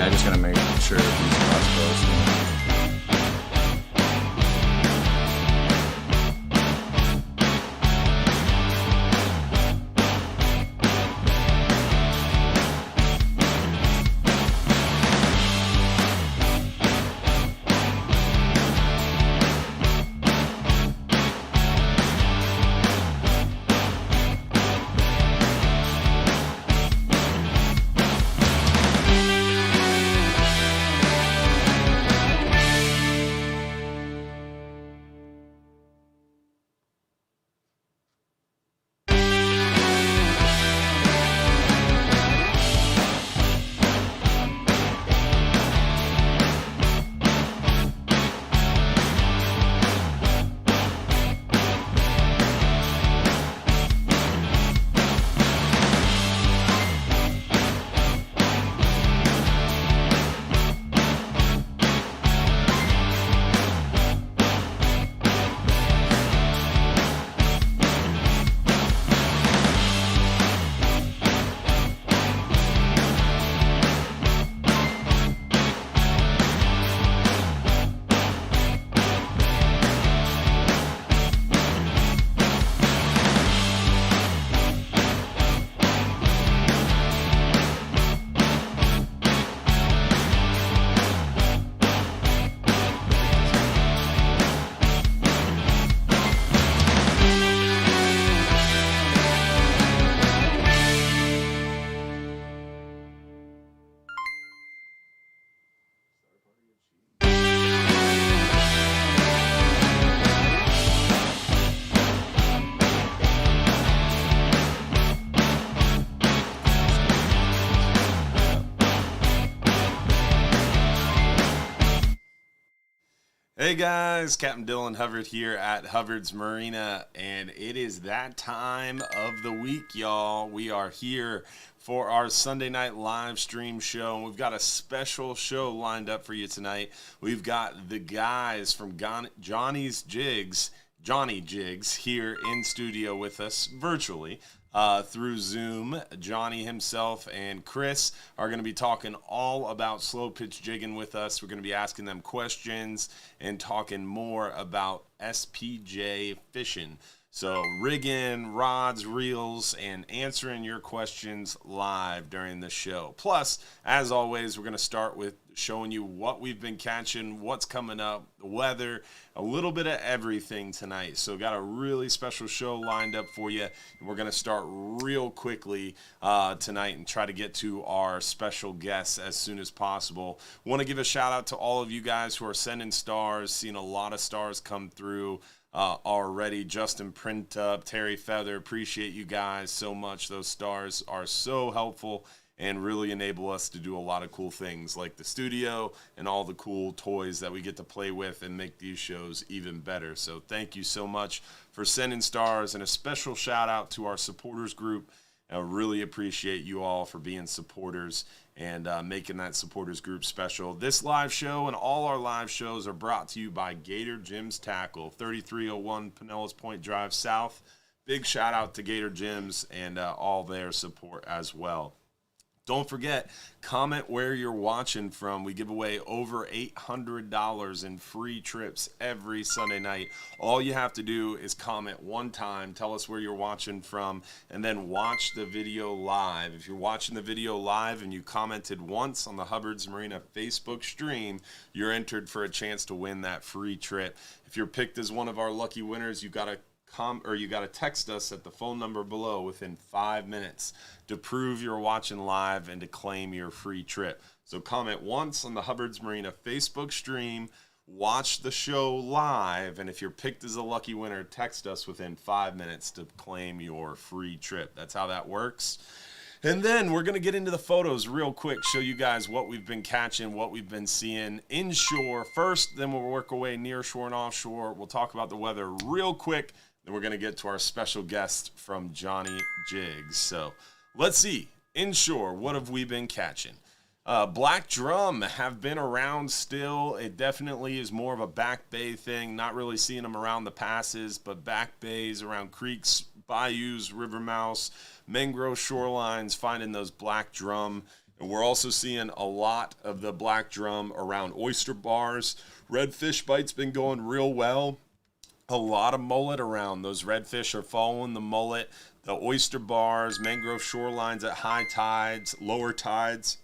I just gotta make sure these crossbows. Hey guys, Captain Dylan Hubbard here at Hubbard's Marina, and it is that time of the week, y'all. We are here for our Sunday night live stream show, and we've got a special show lined up for you tonight. We've got the guys from Johnny Jigs here in studio with us virtually. Through Zoom. Johnny himself and Chris are going to be talking all about slow pitch jigging with us. We're going to be asking them questions and talking more about SPJ fishing. So rigging, rods, reels, and answering your questions live during the show. Plus, as always, we're going to start with showing you what we've been catching, what's coming up, the weather, a little bit of everything tonight. So got a really special show lined up for you, and we're going to start real quickly tonight and try to get to our special guests as soon as possible. Want to give a shout out to all of you guys who are sending stars, seeing a lot of stars come through already. Justin Printup, Terry Feather, appreciate you guys so much. Those stars are so helpful and really enable us to do a lot of cool things like the studio and all the cool toys that we get to play with and make these shows even better. So thank you so much for sending stars, and a special shout out to our supporters group. I really appreciate you all for being supporters and making that supporters group special. This live show and all our live shows are brought to you by Gator Gyms Tackle, 3301 Pinellas Point Drive South. Big shout out to Gator Gyms and all their support as well. Don't forget, comment where you're watching from. We give away over $800 in free trips every Sunday night. All you have to do is comment one time, tell us where you're watching from, and then watch the video live. If you're watching the video live and you commented once on the Hubbard's Marina Facebook stream, you're entered for a chance to win that free trip. If you're picked as one of our lucky winners, you got to text us at the phone number below within 5 minutes to prove you're watching live and to claim your free trip. So comment once on the Hubbard's Marina Facebook stream, watch the show live, and if you're picked as a lucky winner, text us within 5 minutes to claim your free trip. That's how that works. And then we're going to get into the photos real quick, show you guys what we've been catching, what we've been seeing inshore first, then we'll work our way near shore and offshore. We'll talk about the weather real quick. Then we're going to get to our special guest from Johnny Jigs. So let's see. Inshore, what have we been catching? Black drum have been around still. It definitely is more of a back bay thing. Not really seeing them around the passes, but back bays, around creeks, bayous, river mouths, mangrove shorelines, finding those black drum. And we're also seeing a lot of the black drum around oyster bars. Redfish bite's been going real well. A lot of mullet around. Those redfish are following the mullet. The oyster bars, mangrove shorelines at high tides, lower tides.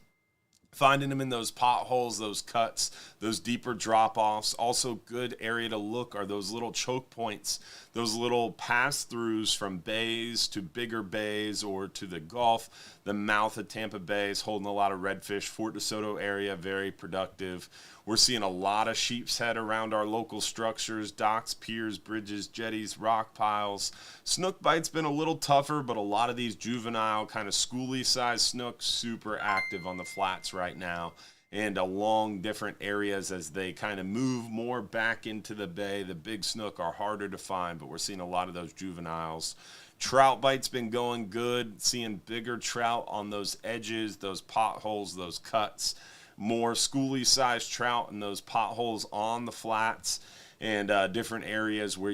Finding them in those potholes, those cuts, those deeper drop-offs. Also good area to look are those little choke points, those little pass-throughs from bays to bigger bays or to the Gulf. The mouth of Tampa Bay is holding a lot of redfish. Fort DeSoto area, very productive. We're seeing a lot of sheep's head around our local structures, docks, piers, bridges, jetties, rock piles. Snook bite's been a little tougher, but a lot of these juvenile kind of schoolie-sized snooks super active on the flats right now and along different areas as they kind of move more back into the bay. The big snook are harder to find, but we're seeing a lot of those juveniles. Trout bite's been going good, seeing bigger trout on those edges, those potholes, those cuts. More schoolie-sized trout in those potholes on the flats and different areas where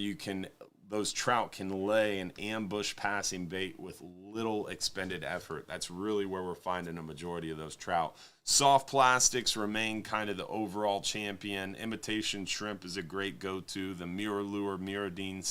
those trout can lay an ambush passing bait with little expended effort. That's really where we're finding a majority of those trout. Soft plastics remain kind of the overall champion. Imitation shrimp is a great go-to. The Mirror Lure Mirrodine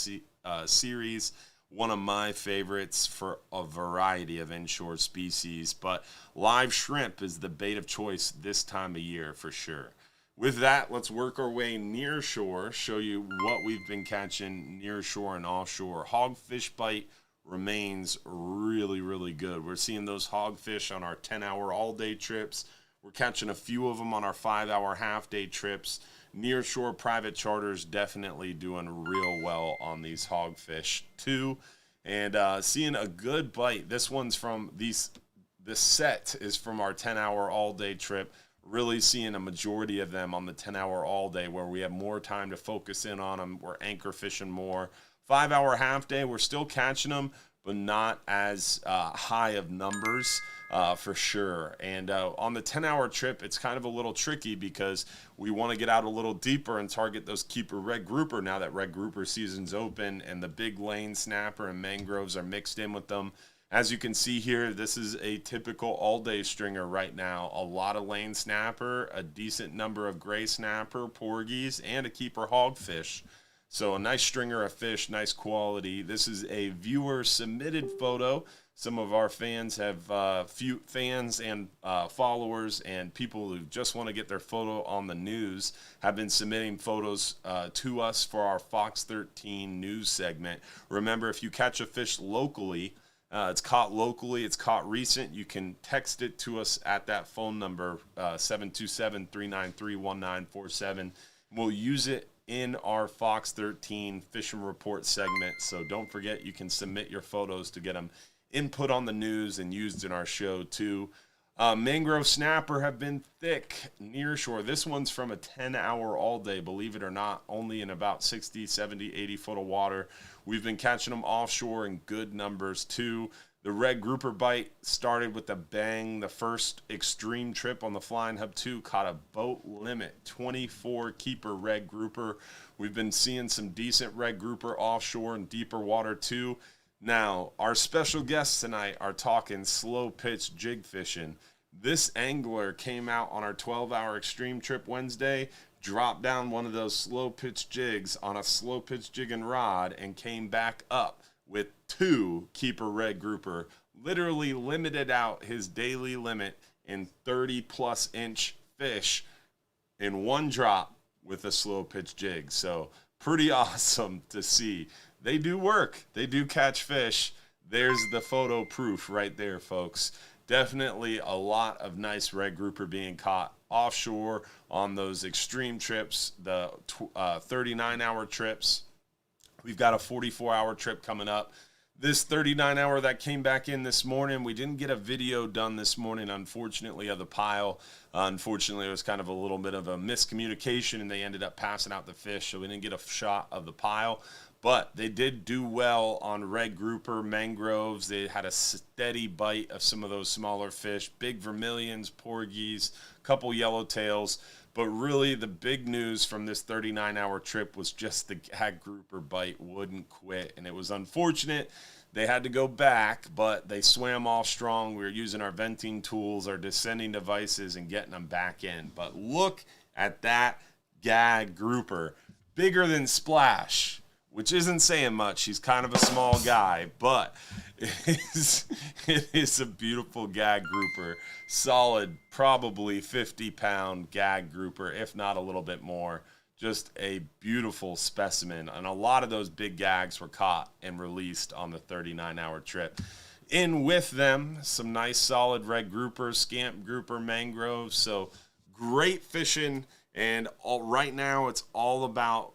series, one of my favorites for a variety of inshore species, but live shrimp is the bait of choice this time of year for sure. With that, let's work our way near shore, show you what we've been catching near shore and offshore. Hogfish bite remains really, really good. We're seeing those hogfish on our 10-hour all-day trips. We're catching a few of them on our 5-hour half-day trips. Near shore private charters definitely doing real well on these hogfish too. And seeing a good bite. This one's from this set is from our 10-hour all-day trip. Really seeing a majority of them on the 10-hour all-day where we have more time to focus in on them. We're anchor fishing more. 5-hour half-day, we're still catching them, but not as high of numbers for sure. And on the 10-hour trip, it's kind of a little tricky because we want to get out a little deeper and target those keeper red grouper now that red grouper season's open and the big lane snapper and mangroves are mixed in with them. As you can see here, this is a typical all-day stringer right now. A lot of lane snapper, a decent number of gray snapper, porgies, and a keeper hogfish. So a nice stringer of fish, nice quality. This is a viewer-submitted photo. Some of our fans have few fans and followers and people who just want to get their photo on the news have been submitting photos to us for our Fox 13 news segment. Remember, if you catch a fish locally, it's caught locally, it's caught recent, you can text it to us at that phone number, 727-393-1947. We'll use it in our Fox 13 Fishing Report segment. So don't forget, you can submit your photos to get them input on the news and used in our show too. Mangrove snapper have been thick near shore. This one's from a 10-hour all day, believe it or not, only in about 60, 70, 80 foot of water. We've been catching them offshore in good numbers too. The red grouper bite started with a bang. The first extreme trip on the Flying Hub 2 caught a boat limit, 24 keeper red grouper. We've been seeing some decent red grouper offshore and deeper water too. Now, our special guests tonight are talking slow pitch jig fishing. This angler came out on our 12-hour extreme trip Wednesday, dropped down one of those slow pitch jigs on a slow pitch jigging rod, and came back up with 2 keeper red grouper. Literally limited out his daily limit in 30-plus inch fish in one drop with a slow pitch jig. So pretty awesome to see. They do work. They do catch fish. There's the photo proof right there, folks. Definitely a lot of nice red grouper being caught offshore on those extreme trips, the 39-hour trips. We've got a 44-hour trip coming up. This 39-hour that came back in this morning, we didn't get a video done this morning, unfortunately, of the pile. Unfortunately, it was kind of a little bit of a miscommunication, and they ended up passing out the fish, so we didn't get a shot of the pile. But they did do well on red grouper, mangroves. They had a steady bite of some of those smaller fish, big vermilions, porgies, a couple yellowtails. But really, the big news from this 39-hour trip was just the gag grouper bite wouldn't quit. And it was unfortunate they had to go back, but they swam off strong. We were using our venting tools, our descending devices, and getting them back in. But look at that gag grouper. Bigger than Splash, which isn't saying much. He's kind of a small guy, but it is a beautiful gag grouper. Solid, probably 50-pound gag grouper, if not a little bit more. Just a beautiful specimen. And a lot of those big gags were caught and released on the 39-hour trip. In with them, some nice solid red grouper, scamp grouper, mangrove. So great fishing. And right now it's all about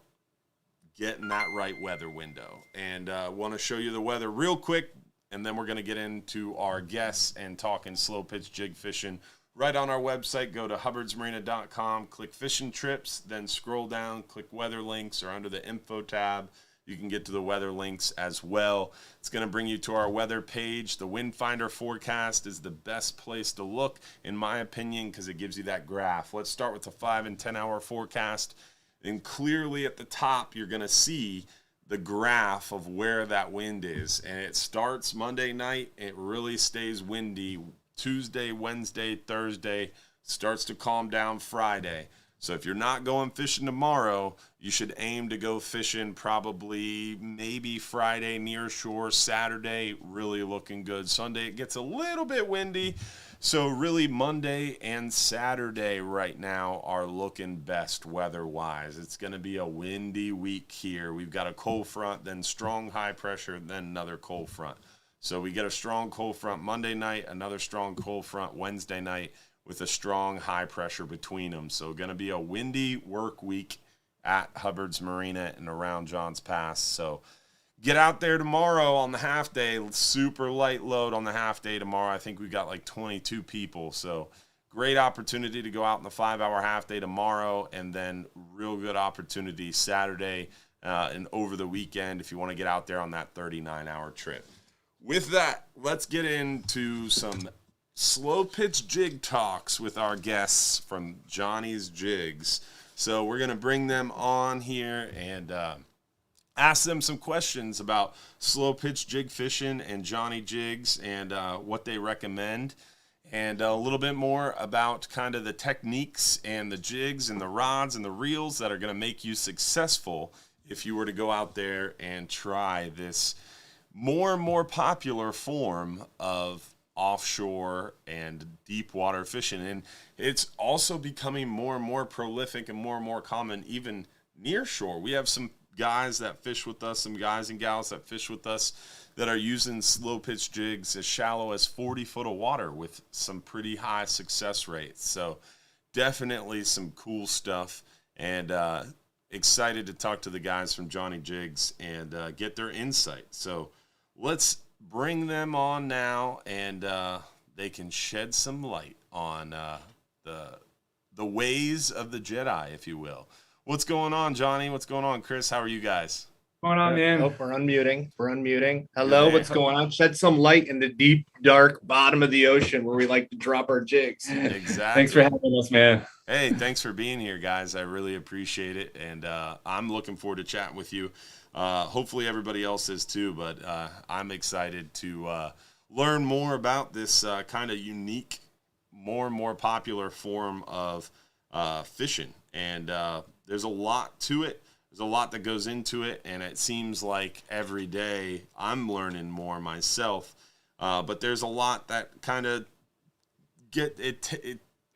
getting that right weather window. And I want to show you the weather real quick, and then we're going to get into our guests and talking slow pitch jig fishing. Right on our website, go to hubbardsmarina.com, click fishing trips, then scroll down, click weather links, or under the info tab, you can get to the weather links as well. It's going to bring you to our weather page. The wind finder forecast is the best place to look, in my opinion, because it gives you that graph. Let's start with the 5 and 10 hour forecast. And clearly at the top, you're going to see the graph of where that wind is. And it starts Monday night. It really stays windy. Tuesday, Wednesday, Thursday, starts to calm down Friday. So if you're not going fishing tomorrow, you should aim to go fishing probably maybe Friday near shore, Saturday, really looking good. Sunday, it gets a little bit windy. So really Monday and Saturday right now are looking best weather-wise. It's going to be a windy week here. We've got a cold front, then strong high pressure, then another cold front. So we get a strong cold front Monday night, another strong cold front Wednesday night with a strong high pressure between them. So going to be a windy work week at Hubbard's Marina and around Johns Pass. So get out there tomorrow on the half day. Super light load on the half day tomorrow. I think we got like 22 people. So great opportunity to go out in the 5-hour half day tomorrow, and then real good opportunity Saturday and over the weekend if you want to get out there on that 39-hour trip. With that, let's get into some slow pitch jig talks with our guests from Johnny's Jigs. So we're going to bring them on here and ask them some questions about slow pitch jig fishing and Johnny Jigs and what they recommend, and a little bit more about kind of the techniques and the jigs and the rods and the reels that are going to make you successful if you were to go out there and try this more and more popular form of offshore and deep water fishing. And it's also becoming more and more prolific and more common even near shore. We have some guys that fish with us, some guys and gals that fish with us that are using slow pitch jigs as shallow as 40 foot of water with some pretty high success rates. So definitely some cool stuff, and excited to talk to the guys from Johnny Jigs and get their insight. So let's bring them on now, and they can shed some light on the ways of the Jedi, if you will. What's going on, Johnny? What's going on, Chris? How are you guys? What's going on, man? Oh, we're unmuting. Hello, Yeah. what's going on? Shed some light in the deep, dark bottom of the ocean where we like to drop our jigs. Exactly. Thanks for having us, man. Hey, thanks for being here, guys. I really appreciate it, and I'm looking forward to chatting with you. Hopefully everybody else is too, but I'm excited to learn more about this kind of unique, more and more popular form of fishing. And there's a lot to it. There's a lot that goes into it, and it seems like every day I'm learning more myself. But there's a lot that kind of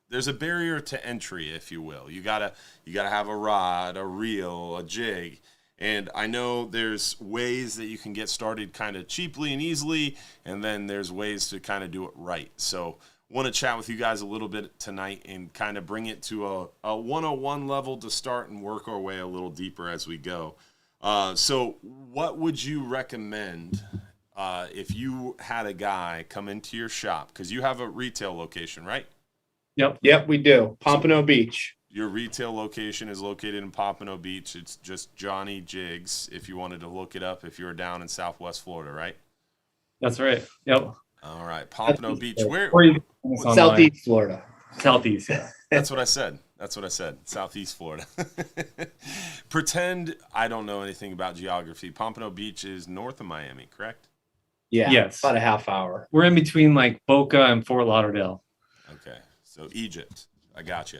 there's a barrier to entry, if you will. You gotta have a rod, a reel, a jig. And I know there's ways that you can get started kind of cheaply and easily, and then there's ways to kind of do it right. So want to chat with you guys a little bit tonight and kind of bring it to a 101 level to start and work our way a little deeper as we go. So what would you recommend if you had a guy come into your shop? Because you have a retail location, right? Yep, we do. Pompano Beach. Your retail location is located in Pompano Beach. It's just Johnny Jigs if you wanted to look it up if you were down in Southwest Florida, right? That's right. Yep. All right, Pompano Beach. Where? Southeast Florida. Southeast, yeah. That's what I said. Southeast Florida. Pretend I don't know anything about geography. Pompano Beach is north of Miami, correct? Yeah, Yes. about a half hour. We're in between like Boca and Fort Lauderdale. Okay, so Egypt. I got you.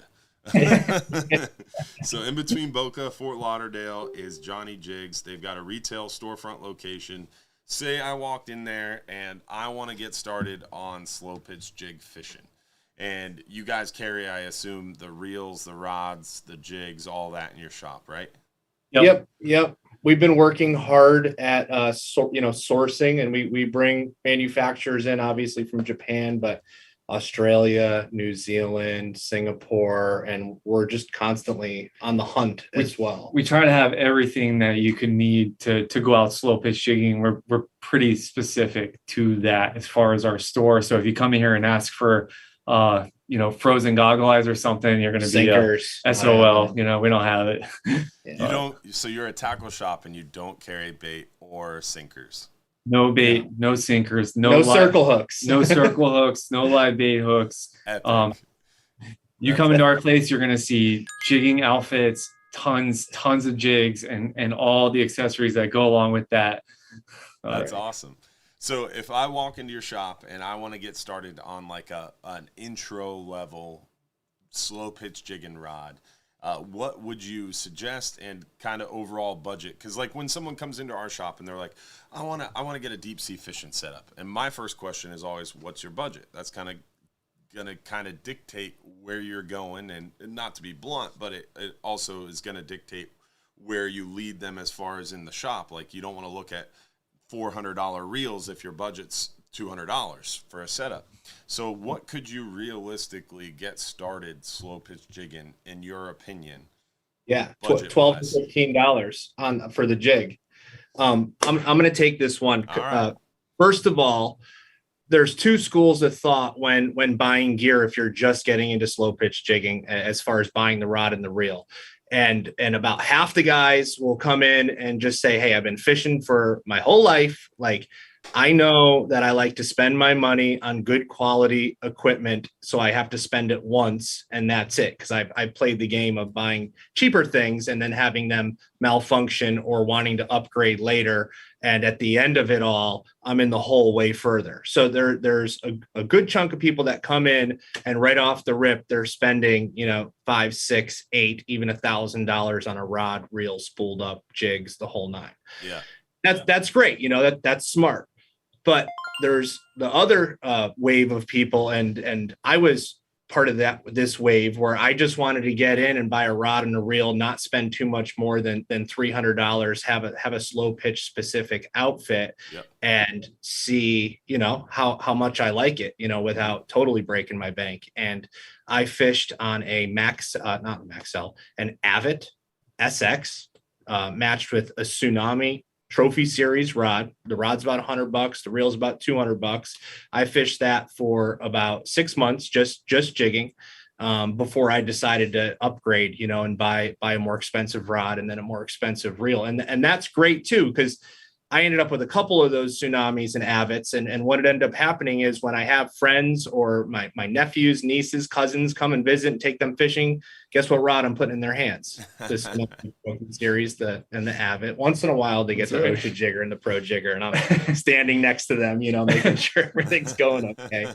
So in between Boca, Fort Lauderdale is Johnny Jigs. They've got a retail storefront location. Say I walked in there and I want to get started on slow pitch jig fishing. And you guys carry, I assume, the reels, the rods, the jigs, all that in your shop, right? Yep. We've been working hard at sourcing, and we bring manufacturers in, obviously from Japan, but Australia, New Zealand, Singapore, and we're just constantly on the hunt as well. We try to have everything that you could need to go out slow pitch jigging. We're pretty specific to that as far as our store. So if you come in here and ask for frozen goggle eyes or something, you're going to be Sinkers, SOL. We don't have it. You don't. So you're a tackle shop and you don't carry bait or sinkers. No bait, no sinkers, no circle hooks, no circle hooks, no live bait hooks. You come into our place, you're going to see jigging outfits, tons of jigs, and all the accessories that go along with that. That's awesome. So if I walk into your shop and I want to get started on like an intro level slow pitch jigging rod, what would you suggest and kind of overall budget? Because like when someone comes into our shop and they're like, I want to get a deep sea fishing setup, and my first question is always, what's your budget? That's kind of gonna dictate where you're going, and not to be blunt, but it also is gonna dictate where you lead them as far as in the shop. Like you don't want to look at $400 reels if your budget's $200 for a setup. So what could you realistically get started slow pitch jigging in your opinion? Yeah, $12 to $15 for the jig. I'm going to take this one. Right. First of all, there's two schools of thought when buying gear if you're just getting into slow pitch jigging, as far as buying the rod and the reel. And about half the guys will come in and just say, hey, I've been fishing for my whole life. Like, I know that I like to spend my money on good quality equipment, so I have to spend it once and that's it. Because I've played the game of buying cheaper things and then having them malfunction or wanting to upgrade later. And at the end of it all, I'm in the hole way further. So there's a good chunk of people that come in and right off the rip, they're spending, $5, $6, $8, even $1,000 on a rod, reel, spooled up, jigs, the whole nine. Yeah. That's great. That's smart. But there's the other wave of people, and I was part of this wave where I just wanted to get in and buy a rod and a reel, not spend too much more than $300, have a slow pitch specific outfit, yep, and see, how much I like it, without totally breaking my bank. And I fished on a an Avit SX, matched with a Tsunami Trophy Series rod. The rod's about $100. The reel's about $200. I fished that for about 6 months, just jigging, before I decided to upgrade, and buy a more expensive rod and then a more expensive reel. And that's great too, because I ended up with a couple of those Tsunamis and Avits. And what ended up happening is when I have friends or my nephews, nieces, cousins come and visit and take them fishing, guess what rod I'm putting in their hands? This series, and the Avit. Once in a while, they get the OSHA jigger and the Pro jigger, and I'm standing next to them, making sure everything's going okay.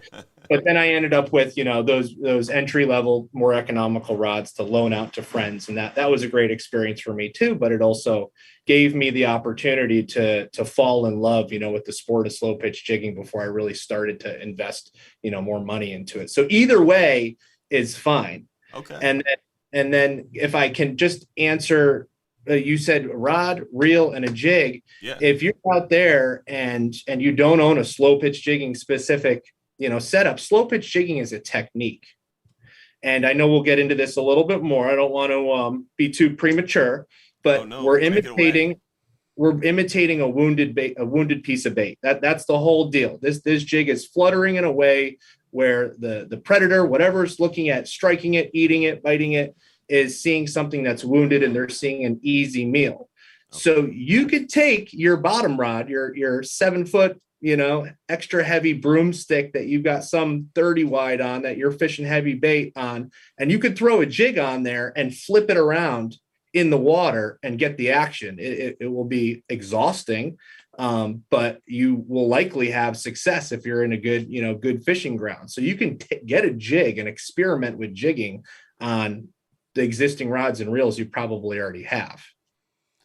But then I ended up with, those entry level, more economical rods to loan out to friends. And that was a great experience for me too. But it also gave me the opportunity to fall in love, with the sport of slow pitch jigging before I really started to invest, more money into it. So either way is fine. Okay. And then if I can just answer, you said a rod, reel, and a jig. Yeah. If you're out there and you don't own a slow pitch jigging specific, setup, slow pitch jigging is a technique. And I know we'll get into this a little bit more. I don't want to be too premature, but we're imitating a wounded piece of bait. That's the whole deal. This jig is fluttering in a way where the predator, whatever's looking at striking it, eating it, biting it, is seeing something that's wounded, and they're seeing an easy meal. Okay. So you could take your bottom rod, your 7 foot, extra heavy broomstick that you've got some 30 wide on that you're fishing heavy bait on, and you could throw a jig on there and flip it around in the water and get the action. It will be exhausting. but you will likely have success if you're in a good fishing ground. So you can get a jig and experiment with jigging on the existing rods and reels you probably already have.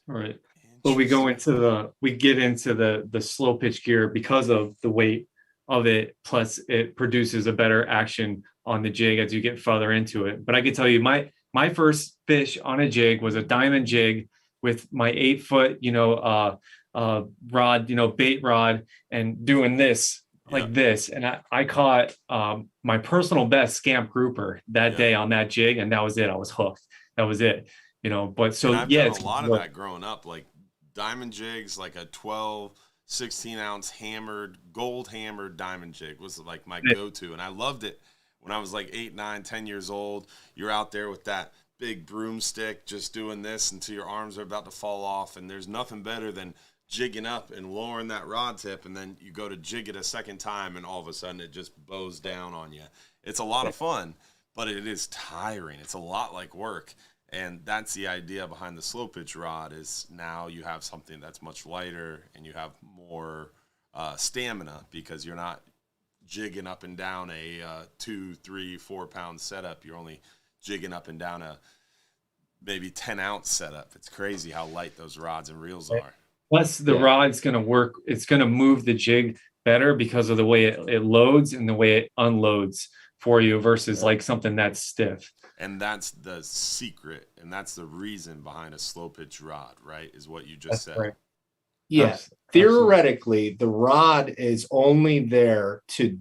Right. But we get into the slow pitch gear because of the weight of it. Plus it produces a better action on the jig as you get further into it. But I can tell you my first fish on a jig was a diamond jig with my 8-foot, rod, bait rod, and doing this like this. And I caught my personal best scamp grouper that day on that jig. And that was it. I was hooked. That was it. But so, I've done a lot of that growing up, like diamond jigs, like a 12, 16-ounce gold hammered diamond jig was like my go-to. And I loved it when I was like 8, 9, 10 years old. You're out there with that big broomstick just doing this until your arms are about to fall off. And there's nothing better than jigging up and lowering that rod tip, and then you go to jig it a second time, and all of a sudden it just bows down on you. It's a lot of fun, but it is tiring. It's a lot like work. And that's the idea behind the slow pitch rod, is now you have something that's much lighter and you have more stamina, because you're not jigging up and down a 2, 3, 4 pound setup. You're only jigging up and down a maybe 10-ounce setup. It's crazy how light those rods and reels are. Plus the rod's going to work. It's going to move the jig better because of the way it loads and the way it unloads for you versus like something that's stiff. And that's the secret, and that's the reason behind a slow pitch rod, right? Is what you just said. Right. Yes. Theoretically, the rod is only there to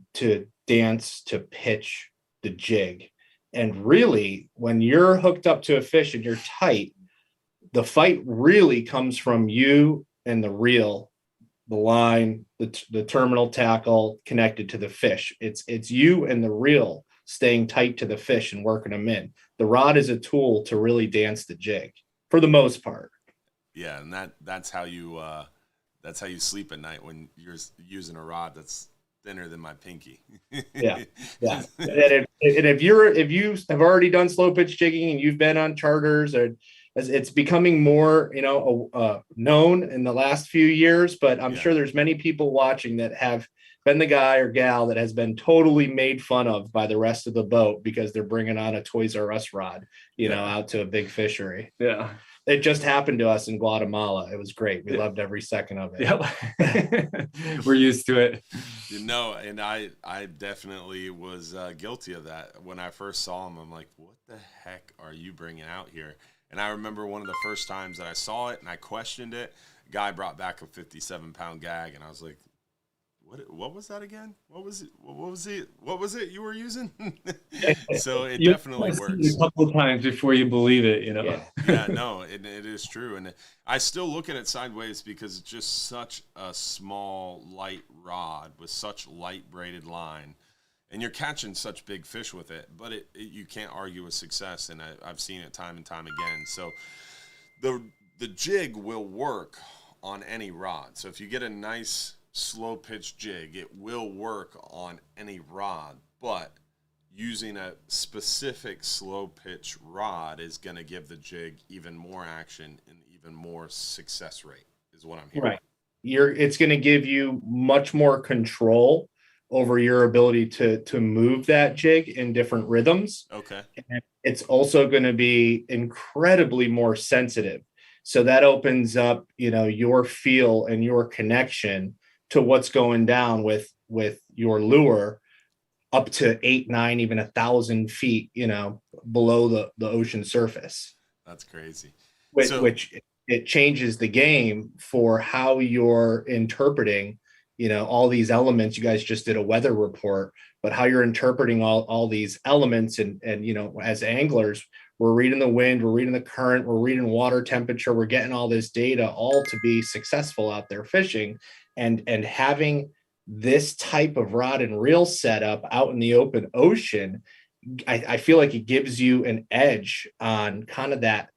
dance, to pitch the jig. And really, when you're hooked up to a fish and you're tight, the fight really comes from you and the reel, the line, the terminal tackle connected to the fish. It's you and the reel staying tight to the fish and working them in. The rod is a tool to really dance the jig for the most part. Yeah, and that's how you sleep at night, when you're using a rod that's thinner than my pinky. Yeah. And if you have already done slow pitch jigging and you've been on charters, or as it's becoming more, known in the last few years, but I'm sure there's many people watching that have been the guy or gal that has been totally made fun of by the rest of the boat because they're bringing on a Toys R Us rod, out to a big fishery. Yeah. It just happened to us in Guatemala. It was great. We loved every second of it. Yep. We're used to it. And I definitely was guilty of that. When I first saw him, I'm like, what the heck are you bringing out here? And I remember one of the first times that I saw it and I questioned it, a guy brought back a 57-pound gag, and I was like, what was that again? What was it you were using? So it definitely works. A couple of times before you believe it, Yeah, no, it is true. And I still look at it sideways because it's just such a small, light rod with such light braided line. And you're catching such big fish with it, but you can't argue with success, and I've seen it time and time again. So the jig will work on any rod. So if you get a nice slow pitch jig, it will work on any rod, but using a specific slow pitch rod is going to give the jig even more action and even more success rate, is what I'm hearing. Right. It's going to give you much more control over your ability to move that jig in different rhythms. Okay. And it's also going to be incredibly more sensitive. So that opens up, your feel and your connection to what's going down with your lure up to 8, 9, even 1,000 feet, below the ocean surface. That's crazy. Which it changes the game for how you're interpreting, all these elements. You guys just did a weather report, but how you're interpreting all these elements and as anglers, we're reading the wind, we're reading the current, we're reading water temperature, we're getting all this data all to be successful out there fishing, and having this type of rod and reel setup out in the open ocean, I feel like it gives you an edge on kind of that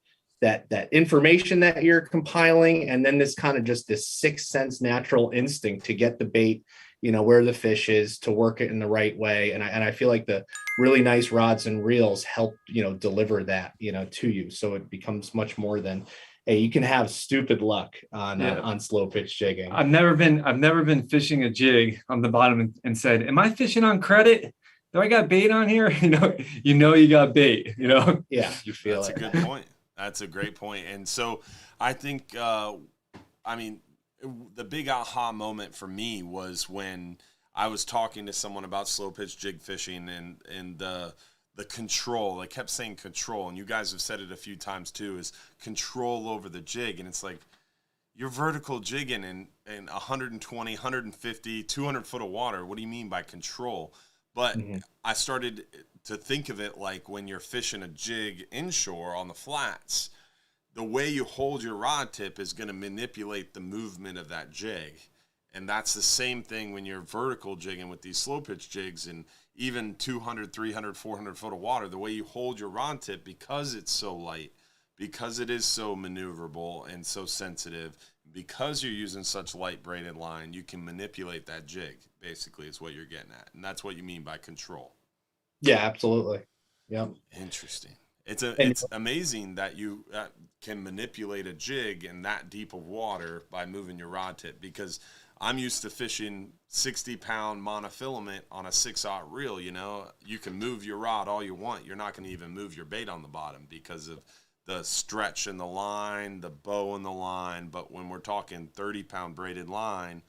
information that you're compiling, and then this kind of just this sixth sense natural instinct to get the bait, where the fish is, to work it in the right way. And I feel like the really nice rods and reels help, deliver that, to you. So it becomes much more than hey, you can have stupid luck on slow pitch jigging. I've never been fishing a jig on the bottom and said, "Am I fishing on credit? Do I got bait on here?" You got bait. Yeah, you feel That's it. a good point. That's a great point. And so I think, the big aha moment for me was when I was talking to someone about slow pitch jig fishing and the control. I kept saying control, and you guys have said it a few times too, is control over the jig. And it's like, you're vertical jigging in 120, 150, 200 foot of water. What do you mean by control? But I started to think of it like when you're fishing a jig inshore on the flats, the way you hold your rod tip is going to manipulate the movement of that jig. And that's the same thing when you're vertical jigging with these slow pitch jigs, and even 200, 300, 400 foot of water, the way you hold your rod tip, because it's so light, because it is so maneuverable and so sensitive, because you're using such light braided line, you can manipulate that jig, basically, is what you're getting at. And that's what you mean by control. Yeah, absolutely. Yeah. Interesting. It's amazing that you can manipulate a jig in that deep of water by moving your rod tip, because I'm used to fishing 60-pound monofilament on a 6/0 reel. You can move your rod all you want. You're not going to even move your bait on the bottom because of the stretch in the line, the bow in the line. But when we're talking 30-pound braided line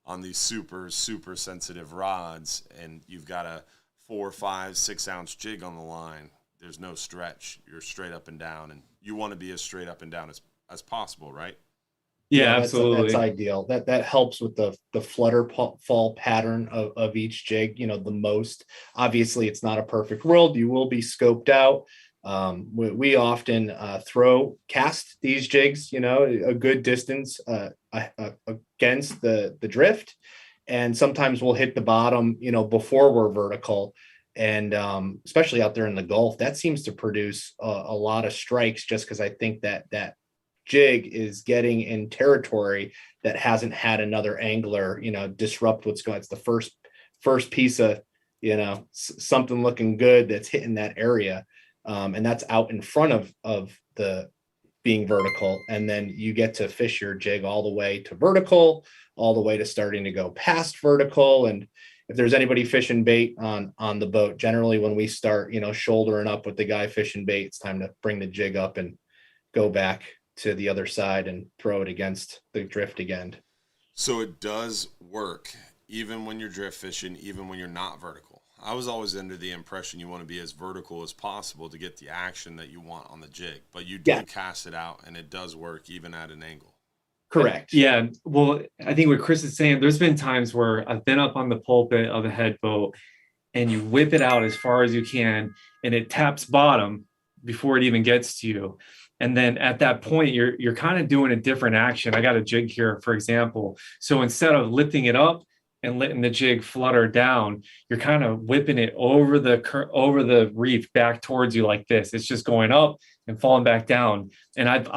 on these super, super sensitive rods, and you've got a 4, 5, 6 ounce jig on the line, there's no stretch. You're straight up and down, and you want to be as straight up and down as possible, right? Yeah, absolutely. That's ideal. That helps with the flutter fall pattern of each jig, the most. Obviously, it's not a perfect world. You will be scoped out. We often cast these jigs, a good distance against the drift. And sometimes we'll hit the bottom, before we're vertical. And especially out there in the Gulf, that seems to produce a lot of strikes, just because I think that jig is getting in territory that hasn't had another angler, disrupt what's going. It's the first piece of, something looking good that's hitting that area. And that's out in front of the being vertical. And then you get to fish your jig all the way to vertical, all the way to starting to go past vertical. And if there's anybody fishing bait on the boat, generally when we start, shouldering up with the guy fishing bait, it's time to bring the jig up and go back to the other side and throw it against the drift again. So it does work even when you're drift fishing, even when you're not vertical. I was always under the impression you want to be as vertical as possible to get the action that you want on the jig, but you do cast it out, and it does work even at an angle. Correct. Yeah. Well, I think what Chris is saying, there's been times where I've been up on the pulpit of a head boat and you whip it out as far as you can, and it taps bottom before it even gets to you. And then at that point, you're kind of doing a different action. I got a jig here, for example. So instead of lifting it up and letting the jig flutter down, you're kind of whipping it over the reef back towards you like this. It's just going up and falling back down. And I've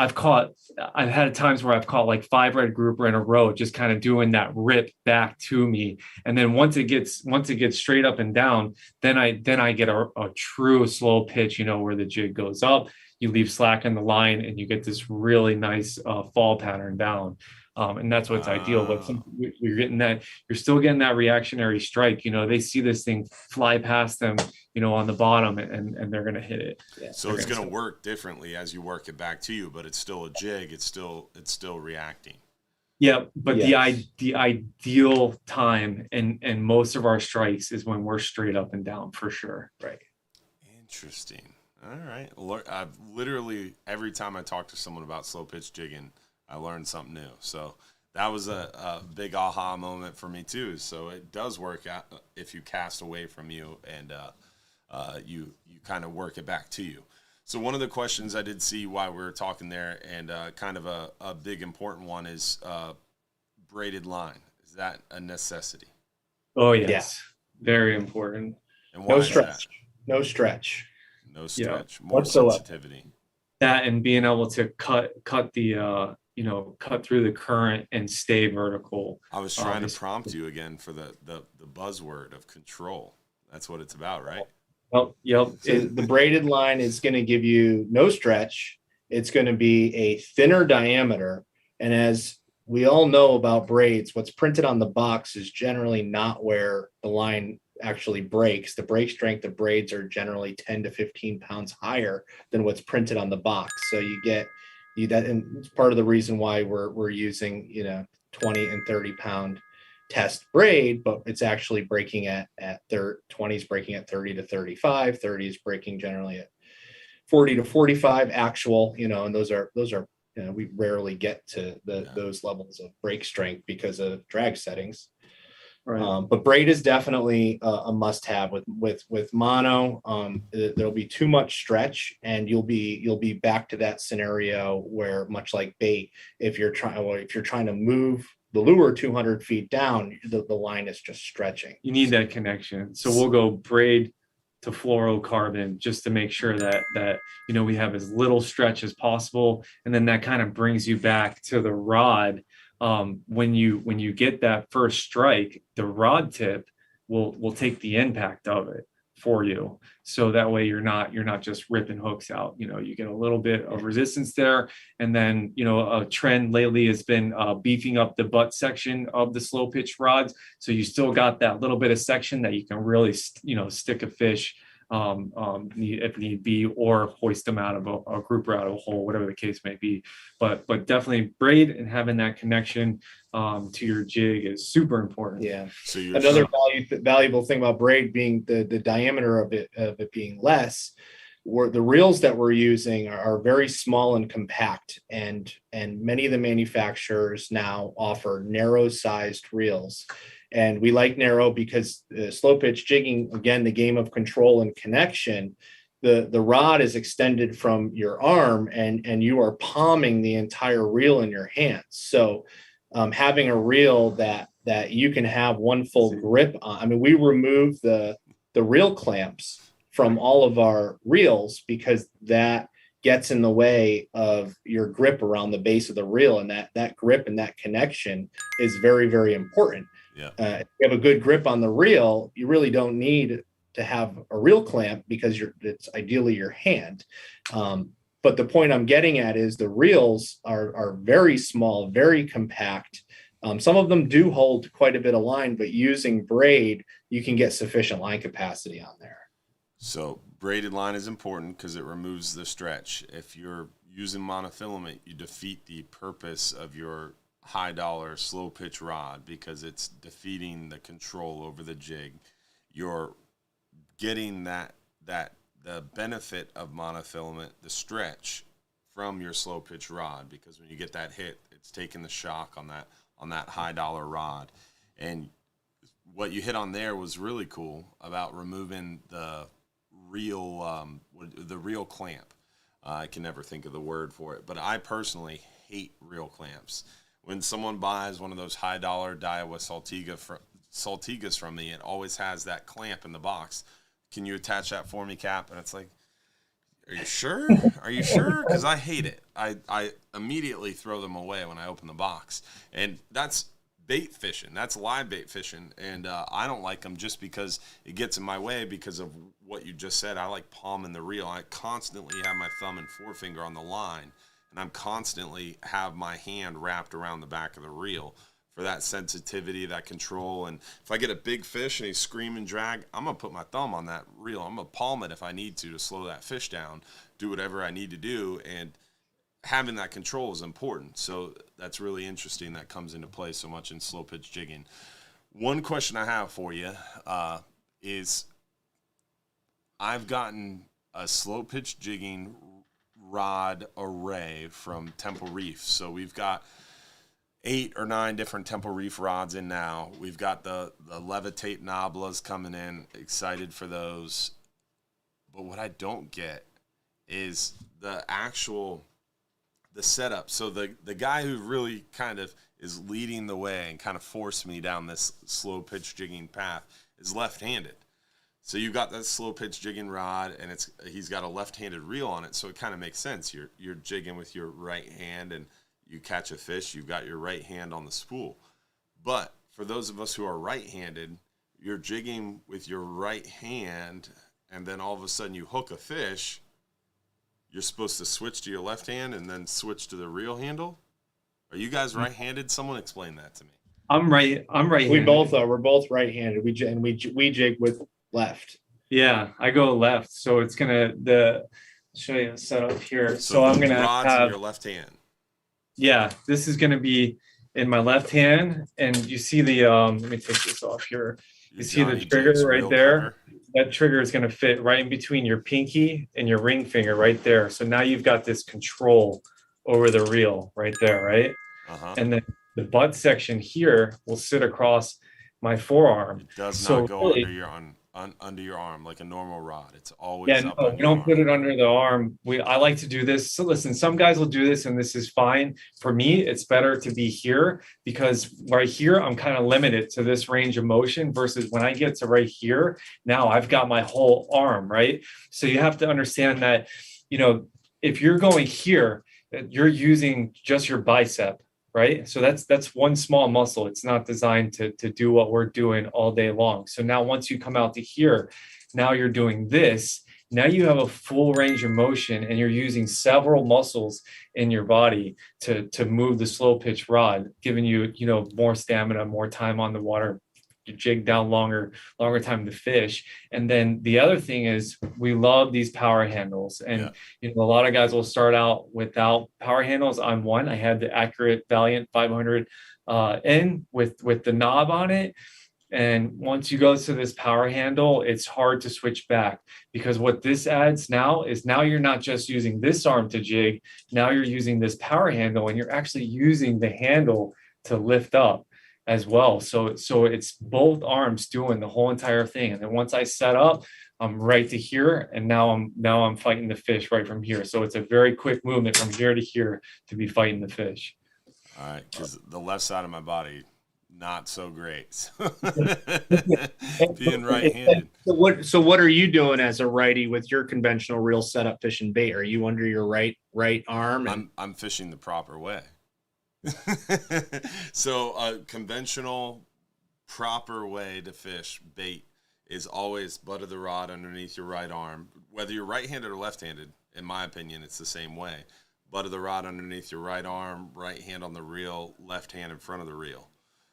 had times where I've caught like 5 red grouper in a row, just kind of doing that rip back to me. And then once it gets straight up and down, then I get a true slow pitch, where the jig goes up, you leave slack in the line, and you get this really nice fall pattern down. And that's what's ideal. But you're still getting that reactionary strike. They see this thing fly past them, on the bottom, and they're going to hit it. Yeah. So it's going to work differently as you work it back to you, but it's still a jig. It's still reacting. Yeah, but yes. the ideal time and most of our strikes is when we're straight up and down, for sure. Right. Interesting. All right. I've literally, every time I talk to someone about slow pitch jigging, I learned something new. So that was a big aha moment for me too. So it does work out if you cast away from you and you kind of work it back to you. So one of the questions I did see while we were talking there, and kind of a big important one, is braided line. Is that a necessity? Oh yes, very important. And why no stretch. No stretch. No stretch. Yeah. More sensitivity. That and being able to cut the cut through the current and stay vertical. I was trying to prompt you again for the buzzword of control. That's what it's about, right? Oh, yep. So the braided line is going to give you no stretch, it's going to be a thinner diameter. And as we all know about braids, what's printed on the box is generally not where the line actually breaks. The break strength of braids are generally 10 to 15 pounds higher than what's printed on the box. So you get that, and it's part of the reason why we're using 20 and 30 pound test braid, but it's actually breaking at 20 is breaking at 30 to 35, 30 is breaking generally at 40 to 45 actual, and those are we rarely get to those levels of break strength because of drag settings. Right. But braid is definitely a must-have with mono. There'll be too much stretch, and you'll be back to that scenario where, much like bait, if you're trying to move the lure 200 feet down, the line is just stretching. You need that connection. So we'll go braid to fluorocarbon just to make sure that we have as little stretch as possible, and then that kind of brings you back to the rod. When you get that first strike, the rod tip will take the impact of it for you, so that way you're not just ripping hooks out. You get a little bit of resistance there, and then a trend lately has been beefing up the butt section of the slow pitch rods, so you still got that little bit of section that you can really stick a fish if need be, or hoist them out of a grouper out of a hole, whatever the case may be. But definitely braid and having that connection to your jig is super important. Yeah. So another valuable thing about braid being the diameter of it being less. The reels that we're using are very small and compact, and many of the manufacturers now offer narrow sized reels. And we like narrow because slow pitch jigging, again, the game of control and connection, the rod is extended from your arm, and you are palming the entire reel in your hands. So having a reel that you can have one full grip on. I mean, we remove the reel clamps from all of our reels because that gets in the way of your grip around the base of the reel, and that grip and that connection is very, very important. Yeah. If you have a good grip on the reel, you really don't need to have a reel clamp because it's ideally your hand. But the point I'm getting at is the reels are very small, very compact. Some of them do hold quite a bit of line, but using braid, you can get sufficient line capacity on there. So braided line is important because it removes the stretch. If you're using monofilament, you defeat the purpose of your high dollar slow pitch rod because it's defeating the control over the jig. You're getting the benefit of monofilament, the stretch, from your slow pitch rod, because when you get that hit, it's taking the shock on that high dollar rod. And what you hit on there was really cool about removing the reel clamp. I can never think of the word for it, but I personally hate reel clamps. When someone buys one of those high dollar Daiwa Saltigas from me, it always has that clamp in the box. Can you attach that for me, Cap? And it's like, are you sure? Are you sure? Because I hate it. I immediately throw them away when I open the box. And that's bait fishing. That's live bait fishing. And I don't like them just because it gets in my way because of what you just said. I like palming the reel. I constantly have my thumb and forefinger on the line. And I'm constantly have my hand wrapped around the back of the reel for that sensitivity, that control. And if I get a big fish and he's screaming drag, I'm going to put my thumb on that reel. I'm going to palm it if I need to slow that fish down, do whatever I need to do. And having that control is important. So that's really interesting. That comes into play so much in slow pitch jigging. One question I have for you is I've gotten a slow pitch jigging rod array from Temple Reef. So we've got 8 or 9 different Temple Reef rods in now. We've got the Levitate Nablas coming in, excited for those. But what I don't get is the setup. So the guy who really kind of is leading the way and kind of forced me down this slow pitch jigging path is left-handed. So you got that slow pitch jigging rod, and he's got a left-handed reel on it, so it kind of makes sense. You're jigging with your right hand, and you catch a fish, you've got your right hand on the spool. But for those of us who are right-handed, you're jigging with your right hand, and then all of a sudden you hook a fish, you're supposed to switch to your left hand and then switch to the reel handle. Are you guys right-handed? Someone explain that to me. I'm right. We both are. We're both right-handed. We jig with left. Yeah, I go left. So it's gonna show you a setup here. So I'm the gonna rod's have in your left hand. Yeah, this is gonna be in my left hand, and you see the let me take this off here. You see the trigger right there. Cover. That trigger is gonna fit right in between your pinky and your ring finger right there. So now you've got this control over the reel right there, right? And then the butt section here will sit across my forearm. It does not go under your arm like a normal rod. It's always up on we your don't arm. put it under the arm. I like to do this. So listen, some guys will do this and this is fine. For me, it's better to be here because right here, I'm kind of limited to this range of motion versus when I get to right here, now I've got my whole arm, right? So you have to understand that, if you're going here, you're using just your bicep, right? So that's one small muscle. It's not designed to do what we're doing all day long. So now once you come out to here, now you're doing this. Now you have a full range of motion and you're using several muscles in your body to move the slow pitch rod, giving you, more stamina, more time on the water. You jig down longer time to fish. And then the other thing is we love these power handles. And a lot of guys will start out without power handles. I'm one. I had the Accurate Valiant 500 N with the knob on it. And once you go to this power handle, it's hard to switch back because what this adds now is now you're not just using this arm to jig. Now you're using this power handle and you're actually using the handle to lift up as well. So it's both arms doing the whole entire thing. And then once I set up, I'm right to here. And now I'm fighting the fish right from here. So it's a very quick movement from here to here to be fighting the fish. All right. Because the left side of my body, not so great. Being right-handed. So what are you doing as a righty with your conventional reel setup fishing bait? Are you under your right arm? I'm fishing the proper way. So a conventional proper way to fish bait is always butt of the rod underneath your right arm. Whether you're right-handed or left-handed, in my opinion, it's the same way. Butt of the rod underneath your right arm, right hand on the reel, left hand in front of the reel.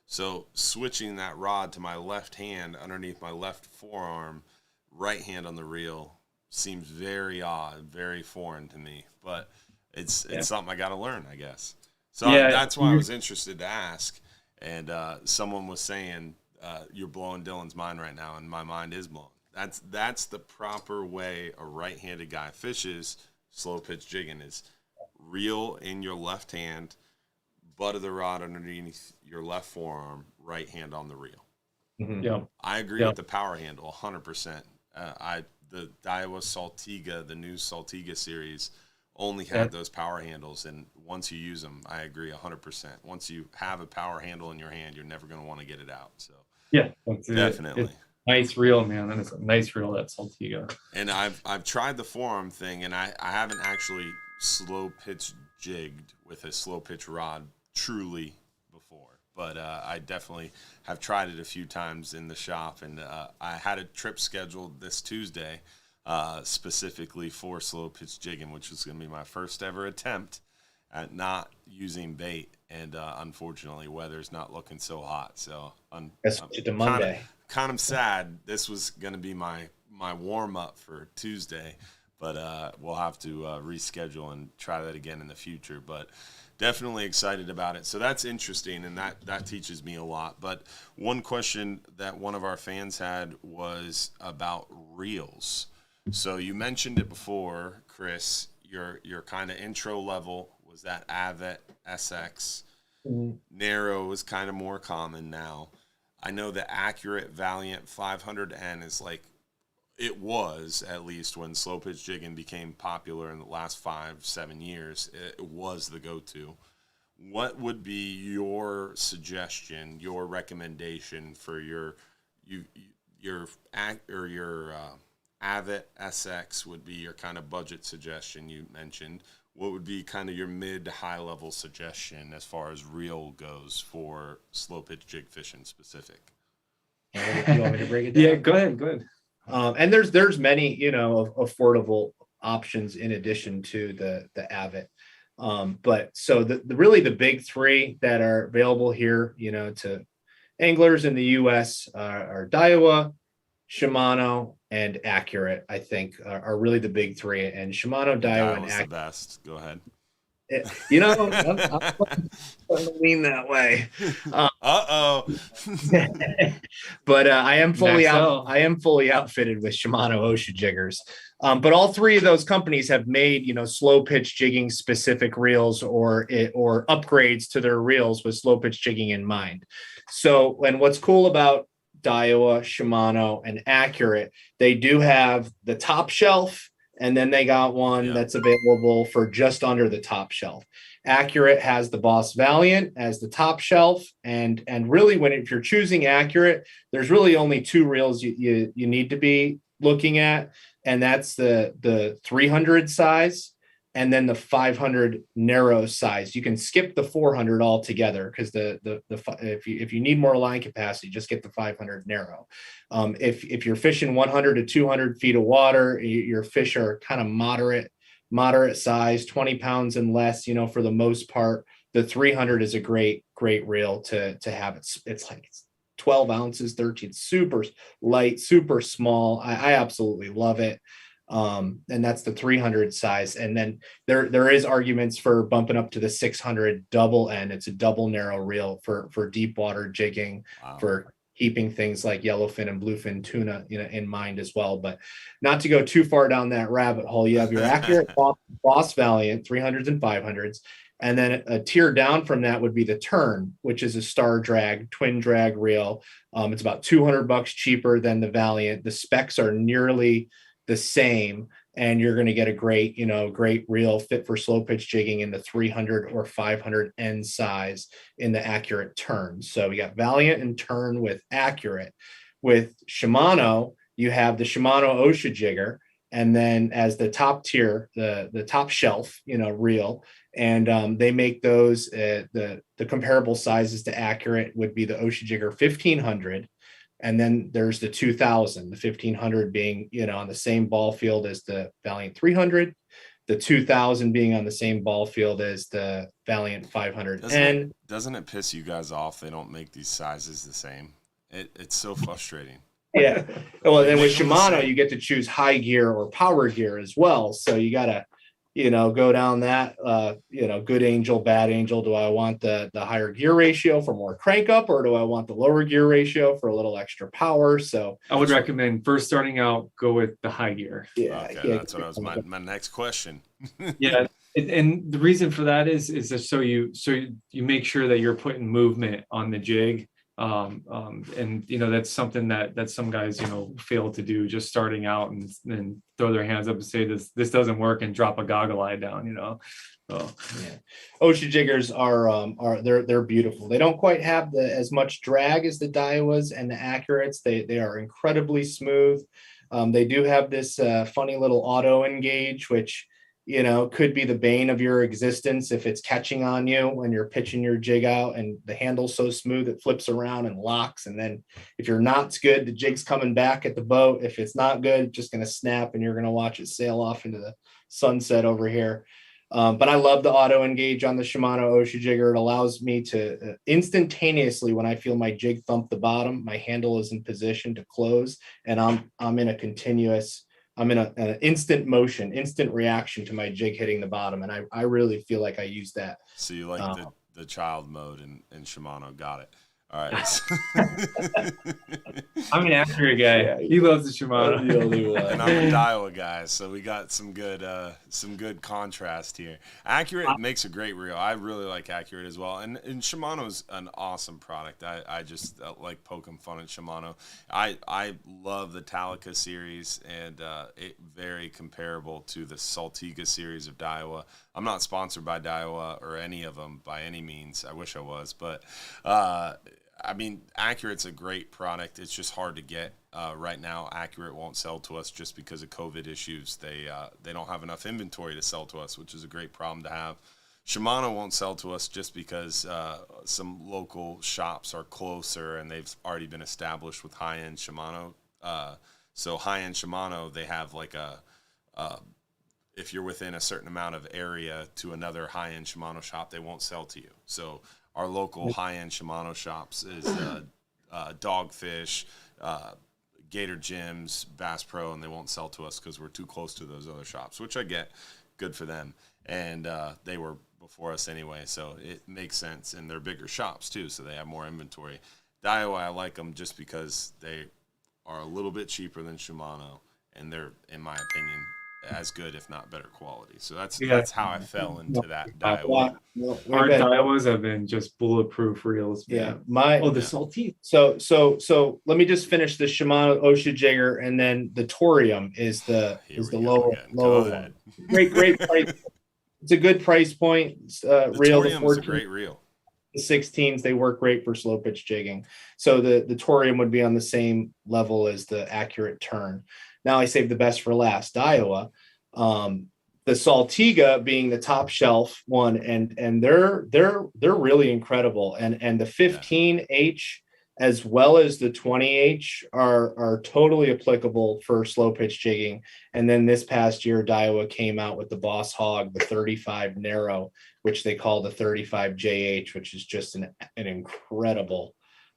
So switching that rod to my left hand underneath my left forearm, right hand on the reel seems very odd, very foreign to me. But it's something I got to learn, I guess. So that's why I was interested to ask. And someone was saying, you're blowing Dylan's mind right now, and my mind is blown. That's the proper way a right-handed guy fishes slow pitch jigging is reel in your left hand, butt of the rod underneath your left forearm, right hand on the reel. Mm-hmm. Yeah, I agree with the power handle 100%. The Daiwa Saltiga, the new Saltiga series, only had those power handles, and once you use them, I agree 100%. Once you have a power handle in your hand, you're never going to want to get it out. So definitely. Nice reel, man. That is a nice reel, that Saltiga. And I've tried the forearm thing, and I haven't actually slow pitch jigged with a slow pitch rod truly before, but I definitely have tried it a few times in the shop, and I had a trip scheduled this Tuesday specifically for slow pitch jigging, which was going to be my first ever attempt at not using bait, and unfortunately weather's not looking so hot, so Monday. Kind of sad. This was going to be my warm-up for Tuesday, but we'll have to reschedule and try that again in the future. But definitely excited about it. So that's interesting, and that teaches me a lot. But one question that one of our fans had was about reels. So you mentioned it before, Chris. Your kind of intro level was that Avet SX. Mm-hmm. Narrow is kind of more common now. I know the Accurate Valiant 500N is like, it was at least when slow pitch jigging became popular in the last 5-7 years, it was the go-to. What would be your suggestion, your recommendation for your Avet SX would be your kind of budget suggestion you mentioned. What would be kind of your mid to high level suggestion as far as reel goes for slow pitch jig fishing specific? You want me to break it down? Yeah, go ahead. And there's many, affordable options in addition to the Avid. But so really the big three that are available here, to anglers in the U.S. Are Daiwa, Shimano, and Accurate. I think are really the big three. And Shimano, Daiwa, and Daiwa's the Accurate. best. Go ahead. I'm starting to lean that way. Uh-oh. But I am fully XL. I am fully outfitted with Shimano Osha jiggers. But all three of those companies have made, slow pitch jigging specific reels or upgrades to their reels with slow pitch jigging in mind. So, and what's cool about Daiwa, Shimano, and Accurate, they do have the top shelf, and then they got one that's available for just under the top shelf. Accurate has the Boss Valiant as the top shelf, and really, if you're choosing Accurate, there's really only two reels you need to be looking at, and that's the 300 size and then the 500 narrow size. You can skip the 400 altogether because if you need more line capacity, just get the 500 narrow. If you're fishing 100 to 200 feet of water, your fish are kind of moderate size, 20 pounds and less, for the most part. The 300 is a great reel to have. It's like 12 ounces, 13, super light, super small. I absolutely love it. And that's the 300 size. And then there is arguments for bumping up to the 600 double end. It's a double narrow reel for deep water jigging, for keeping things like yellowfin and bluefin tuna, in mind as well. But not to go too far down that rabbit hole, you have your Accurate Boss Valiant 300s and 500s. And then a tier down from that would be the Turn, which is a star drag, twin drag reel. It's about $200 cheaper than the Valiant. The specs are nearly the same, and you're going to get a great reel fit for slow pitch jigging in the 300 or 500 end size in the Accurate Turn. So we got Valiant and Turn with Accurate. With Shimano, you have the Shimano Osha jigger, and then as the top tier, the top shelf, reel, and they make those the comparable sizes to Accurate would be the Osha jigger 1500. And then there's the 2000, the 1500 being, on the same ball field as the Valiant 300, the 2000 being on the same ball field as the Valiant 500. Doesn't it piss you guys off they don't make these sizes the same? It's so frustrating. Yeah. Well, then with Shimano, you get to choose high gear or power gear as well. So you got to, go down that, good angel, bad angel. Do I want the higher gear ratio for more crank up, or do I want the lower gear ratio for a little extra power? So I would recommend first starting out, go with the high gear. Yeah. Okay, that's what was my next question. Yeah. And the reason for that is just so you make sure that you're putting movement on the jig. And that's something that some guys fail to do, just starting out and throw their hands up and say this doesn't work and drop a goggle eye down. So yeah. Osha jiggers are they're beautiful. They don't quite have as much drag as the Daiwas and the Accurates. They are incredibly smooth. They do have this funny little auto engage, which could be the bane of your existence if it's catching on you when you're pitching your jig out, and the handle's so smooth it flips around and locks. And then if your knot's good, the jig's coming back at the boat. If it's not good, it's just going to snap and you're going to watch it sail off into the sunset over here. But I love the auto engage on the Shimano Osha jigger. It allows me to instantaneously, when I feel my jig thump the bottom, my handle is in position to close, and I'm in an instant motion, instant reaction to my jig hitting the bottom. And I really feel like I use that. So you like the child mode in Shimano. Got it. All right. I'm an Accurate guy. He loves the Shimano. And I'm a Daiwa guy, so we got some good contrast here. Accurate makes a great reel. I really like Accurate as well. And Shimano's an awesome product. I just like poking fun at Shimano. I love the Talica series, and it very comparable to the Saltiga series of Daiwa. I'm not sponsored by Daiwa or any of them by any means. I wish I was, but Accurate's a great product. It's just hard to get right now. Accurate won't sell to us just because of COVID issues. They don't have enough inventory to sell to us, which is a great problem to have. Shimano won't sell to us just because some local shops are closer and they've already been established with high-end Shimano. So high-end Shimano, they have like a if you're within a certain amount of area to another high-end Shimano shop, they won't sell to you. So our local high-end Shimano shops is Dogfish, Gator Gyms, Bass Pro, and they won't sell to us because we're too close to those other shops, which I get. Good for them. And they were before us anyway, so it makes sense. And they're bigger shops too, so they have more inventory. Daiwa, I like them just because they are a little bit cheaper than Shimano, and they're, in my opinion, as good, if not better quality. So that's how I fell into that Daiwa. Our Daiwas have been just bulletproof reels. Man. Yeah, the salty. So let me just finish the Shimano Osha Jigger, and then the Torium is the lower one. Great price. It's a good price point. The Reel. Torium is a great reel. The 16s, they work great for slow pitch jigging. So the Torium would be on the same level as the Accurate Turn. Now I saved the best for last, Daiwa. The Saltiga being the top shelf one, and they're really incredible. And the 15H as well as the 20H are totally applicable for slow pitch jigging. And then this past year, Daiwa came out with the Boss Hog, the 35 narrow, which they call the 35 JH, which is just an incredible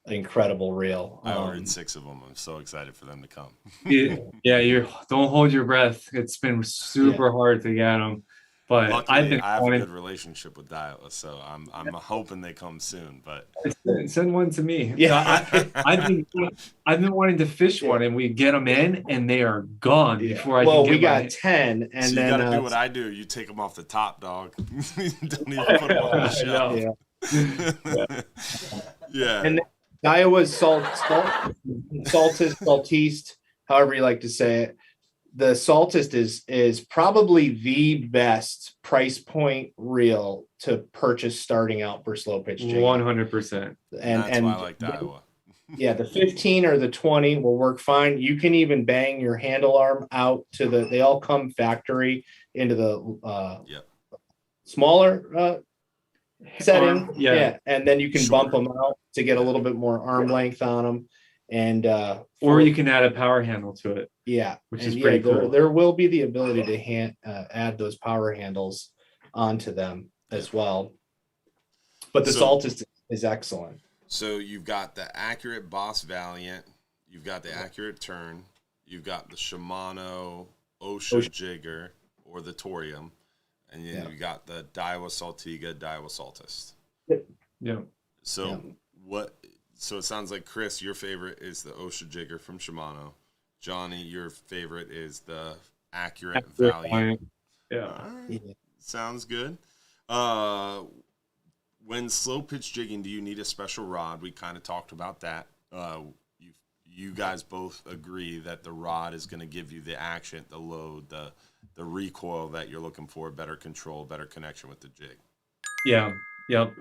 reel. I ordered 6 of them. I'm so excited for them to come. Yeah, you don't hold your breath. It's been super hard to get them, but luckily, I have a good relationship with Daiwa, so I'm hoping they come soon. But send one to me. Yeah, I've been wanting to fish one, and we get them in, and they are gone before I. Well, can get we got 10, and so then you got to do what I do. You take them off the top, dog. You don't even put them on the shelf. Yeah. And Daiwa's Saltist, Saltiste, however you like to say it. The Saltist is probably the best price point reel to purchase starting out for slow pitch jigging. 100%. And that's why I like Daiwa. Yeah, the 15 or the 20 will work fine. You can even bang your handle arm out to they all come factory into the smaller setting. And then you can bump them out to get a little bit more arm length on them. And or you can add a power handle to it. Yeah, which is pretty cool. There will be the ability to add those power handles onto them as well. But the Salt is excellent. So you've got the Accurate Boss Valiant, you've got the Accurate Turn, you've got the Shimano Osha Jigger or the Torium, and then you got the Daiwa Saltiga, Daiwa Saltist. Yeah. So So it sounds like, Chris, your favorite is the Osha Jigger from Shimano. Johnny, your favorite is the Accurate Valiant. Yeah. Sounds good. When slow pitch jigging, do you need a special rod? We kind of talked about that. You guys both agree that the rod is going to give you the action, the load, the recoil that you're looking for, better control, better connection with the jig. Yeah. Yep.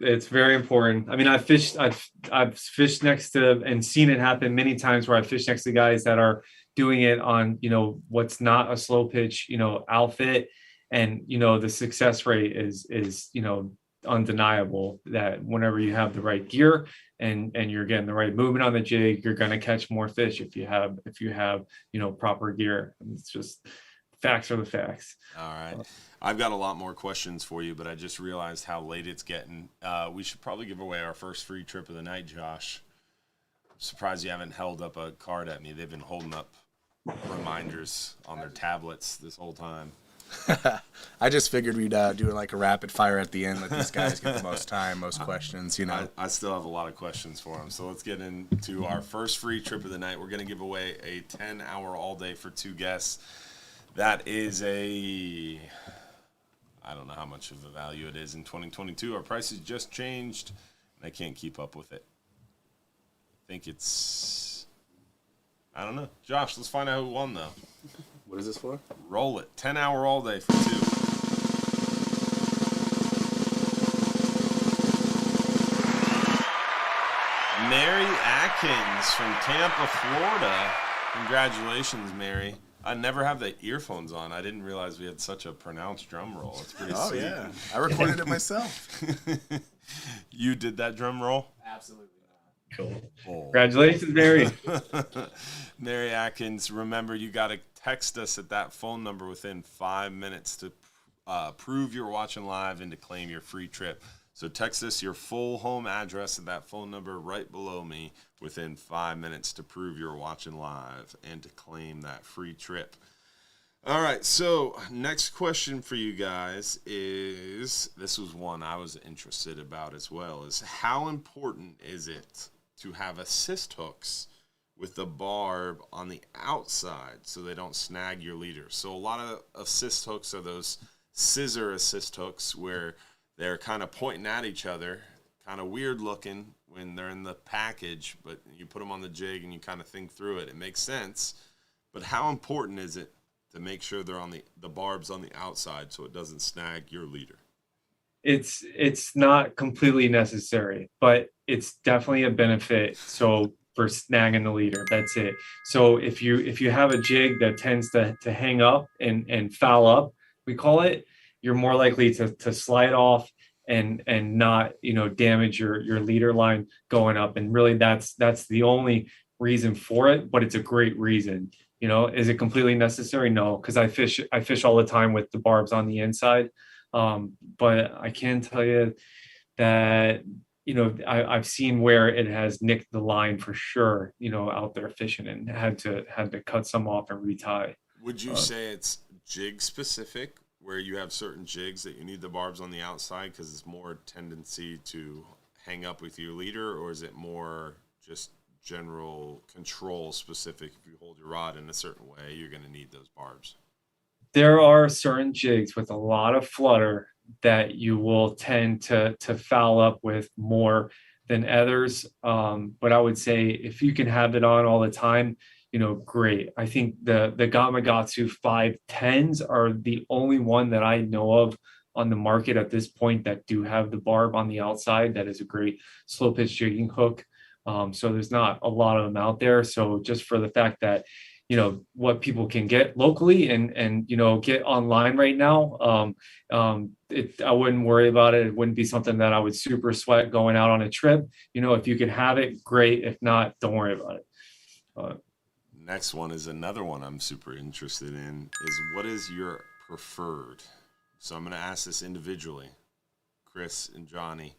It's very important. I mean, I've fished next to and seen it happen many times where I've fished next to guys that are doing it on, what's not a slow pitch, outfit. And, the success rate is, undeniable that whenever you have the right gear and you're getting the right movement on the jig, you're going to catch more fish if you have, proper gear. And it's just facts are the facts. All right. I've got a lot more questions for you, but I just realized how late it's getting. We should probably give away our first free trip of the night, Josh. I'm surprised you haven't held up a card at me. They've been holding up reminders on their tablets this whole time. I just figured we'd do like a rapid fire at the end, let these guys get the most time, most questions, I still have a lot of questions for them. So let's get into our first free trip of the night. We're going to give away a 10-hour all day for 2 guests. That is I don't know how much of a value it is in 2022. Our prices just changed, and I can't keep up with it. I think I don't know. Josh, let's find out who won, though. What is this for? Roll it. 10-hour all day for 2. Mary Atkins from Tampa, Florida. Congratulations, Mary. I never have the earphones on. I didn't realize we had such a pronounced drum roll. It's pretty sweet. Oh, yeah. I recorded it myself. You did that drum roll? Absolutely not. Cool. Congratulations, Mary. Mary Atkins, remember you got to text us at that phone number within 5 minutes to prove you're watching live and to claim your free trip. So text us your full home address at that phone number right below me within 5 minutes to prove you're watching live and to claim that free trip. All right, so next question for you guys is, this was one I was interested about as well, is how important is it to have assist hooks with the barb on the outside so they don't snag your leader? So a lot of assist hooks are those scissor assist hooks where they're kind of pointing at each other, kind of weird looking when they're in the package, but you put them on the jig and you kind of think through it. It makes sense. But how important is it to make sure they're on the barbs on the outside so it doesn't snag your leader? It's not completely necessary, but it's definitely a benefit. So for snagging the leader, that's it. So if you have a jig that tends to hang up and foul up, we call it, you're more likely to slide off and not, damage your leader line going up. And really that's the only reason for it, but it's a great reason. Is it completely necessary? No, because I fish all the time with the barbs on the inside. But I can tell you that, I've seen where it has nicked the line for sure, out there fishing and had to cut some off and retie. Would you say it's jig specific, where you have certain jigs that you need the barbs on the outside because it's more tendency to hang up with your leader, or is it more just general control specific? If you hold your rod in a certain way, you're going to need those barbs? There are certain jigs with a lot of flutter that you will tend to foul up with more than others. But I would say if you can have it on all the time, great. I think the Gamakatsu 510s are the only one that I know of on the market at this point that do have the barb on the outside. That is a great slow pitch jigging hook. So there's not a lot of them out there. So just for the fact that, what people can get locally and get online right now, I wouldn't worry about it. It wouldn't be something that I would super sweat going out on a trip. If you can have it, great. If not, don't worry about it. Next one is another one I'm super interested in, is what is your preferred? So I'm going to ask this individually, Chris and Johnny,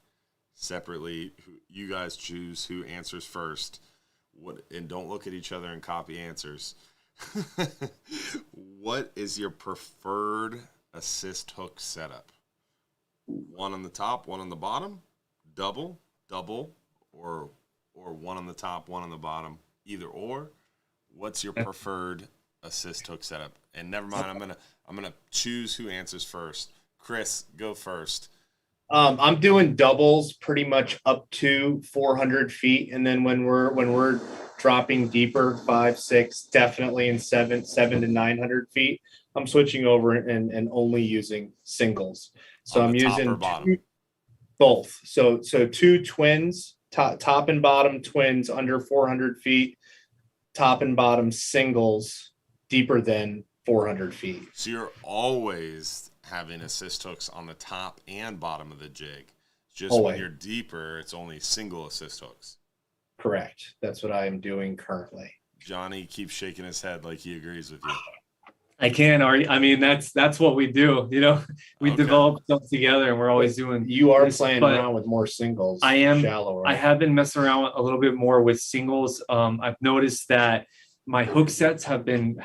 separately. You guys choose who answers first. And don't look at each other and copy answers. What is your preferred assist hook setup? One on the top, one on the bottom, double, or one on the top, one on the bottom, either or? What's your preferred assist hook setup? And never mind, I'm gonna choose who answers first. Chris, go first. I'm doing doubles pretty much up to 400 feet, and then when we're dropping deeper, 5, 6, definitely in 7 to 900 feet, I'm switching over and only using singles. So I'm using both. So two twins, top and bottom twins under 400 feet, top and bottom singles deeper than 400 feet. So you're always having assist hooks on the top and bottom of the jig. Just always. When you're deeper, it's only single assist hooks. Correct. That's what I am doing currently. Johnny keeps shaking his head like he agrees with you. I can. I mean, that's what we do. We develop stuff together, and we're always doing. You are playing around with more singles. I am. Shallower. I have been messing around a little bit more with singles. I've noticed that my hook sets have been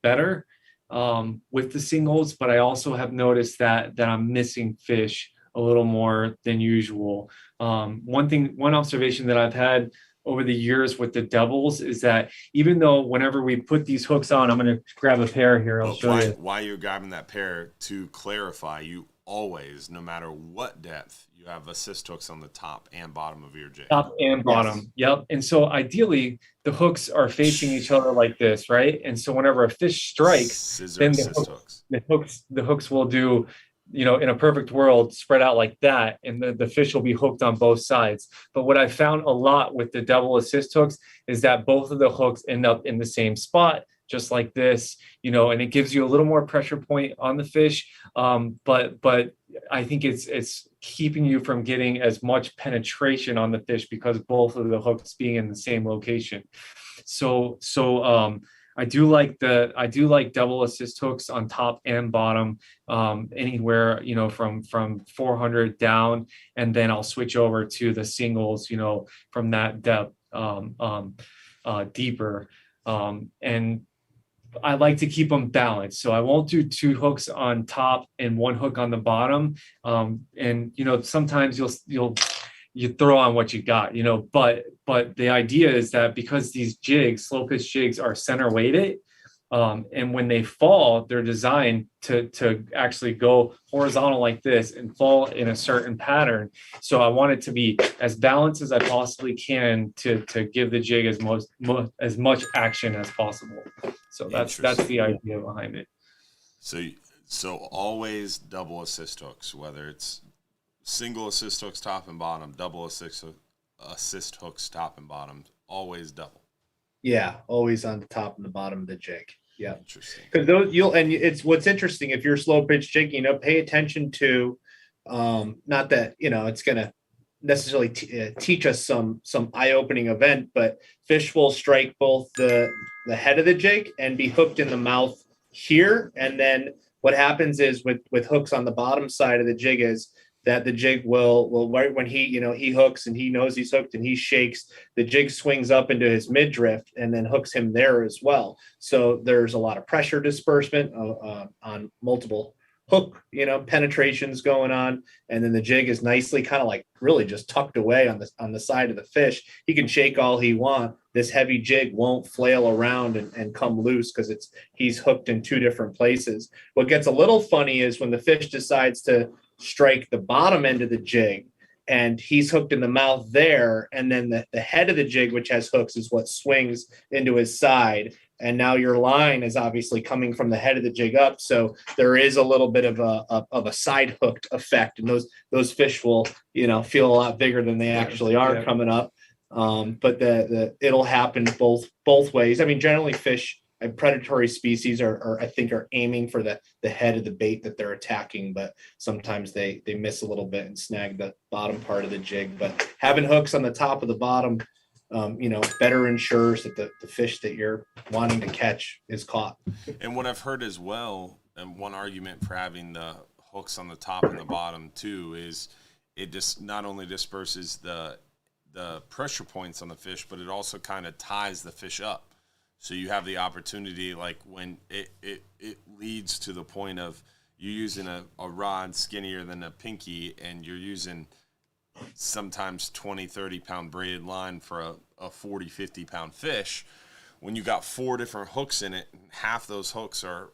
better with the singles, but I also have noticed that I'm missing fish a little more than usual. One observation that I've had over the years with the doubles is that even though whenever we put these hooks on, I'm going to grab a pair here. I'll show you. Why you're grabbing that pair, to clarify, you always, no matter what depth, you have assist hooks on the top and bottom of your jig. Top and bottom. Yes. Yep. And so ideally the hooks are facing each other like this, right? And so whenever a fish strikes, then the hooks will do, in a perfect world, spread out like that, and the fish will be hooked on both sides. But what I found a lot with the double assist hooks is that both of the hooks end up in the same spot, just like this, and it gives you a little more pressure point on the fish. But I think it's keeping you from getting as much penetration on the fish because both of the hooks being in the same location. So I do like double assist hooks on top and bottom, anywhere, from 400 down, and then I'll switch over to the singles, from that depth, deeper. And I like to keep them balanced. So I won't do two hooks on top and one hook on the bottom. And sometimes you throw on what you got, but the idea is that because these slow pitch jigs are center weighted, and when they fall, they're designed to actually go horizontal like this and fall in a certain pattern. So I want it to be as balanced as I possibly can to give the jig as much action as possible. So that's the idea behind it. So always double assist hooks, whether it's single assist hooks top and bottom, double assist hooks top and bottom, always double. Yeah, always on the top and the bottom of the jig. Yeah, interesting. Because it's what's interesting if you're slow pitch jigging, pay attention to, not that it's gonna necessarily teach us some eye-opening event, but fish will strike both the head of the jig and be hooked in the mouth here, and then what happens is with hooks on the bottom side of the jig is that the jig will right when he hooks and he knows he's hooked and he shakes, the jig swings up into his midriff and then hooks him there as well. So there's a lot of pressure disbursement on multiple hook, penetrations going on. And then the jig is nicely kind of like really just tucked away on the side of the fish. He can shake all he wants. This heavy jig won't flail around and come loose because he's hooked in two different places. What gets a little funny is when the fish decides to strike the bottom end of the jig and he's hooked in the mouth there, and then the head of the jig, which has hooks, is what swings into his side, and now your line is obviously coming from the head of the jig up, so there is a little bit of a side hooked effect, and those fish will feel a lot bigger than they actually are coming up. But it'll happen both ways. I mean, generally fish and predatory species are aiming for the head of the bait that they're attacking, but sometimes they miss a little bit and snag the bottom part of the jig. But having hooks on the top of the bottom, better ensures that the fish that you're wanting to catch is caught. And what I've heard as well, and one argument for having the hooks on the top and the bottom too, is it just not only disperses the pressure points on the fish, but it also kind of ties the fish up. So you have the opportunity, like when it leads to the point of you using a rod skinnier than a pinky, and you're using sometimes 20, 30-pound braided line for a 40, 50-pound fish. When you got 4 different hooks in it, and half those hooks are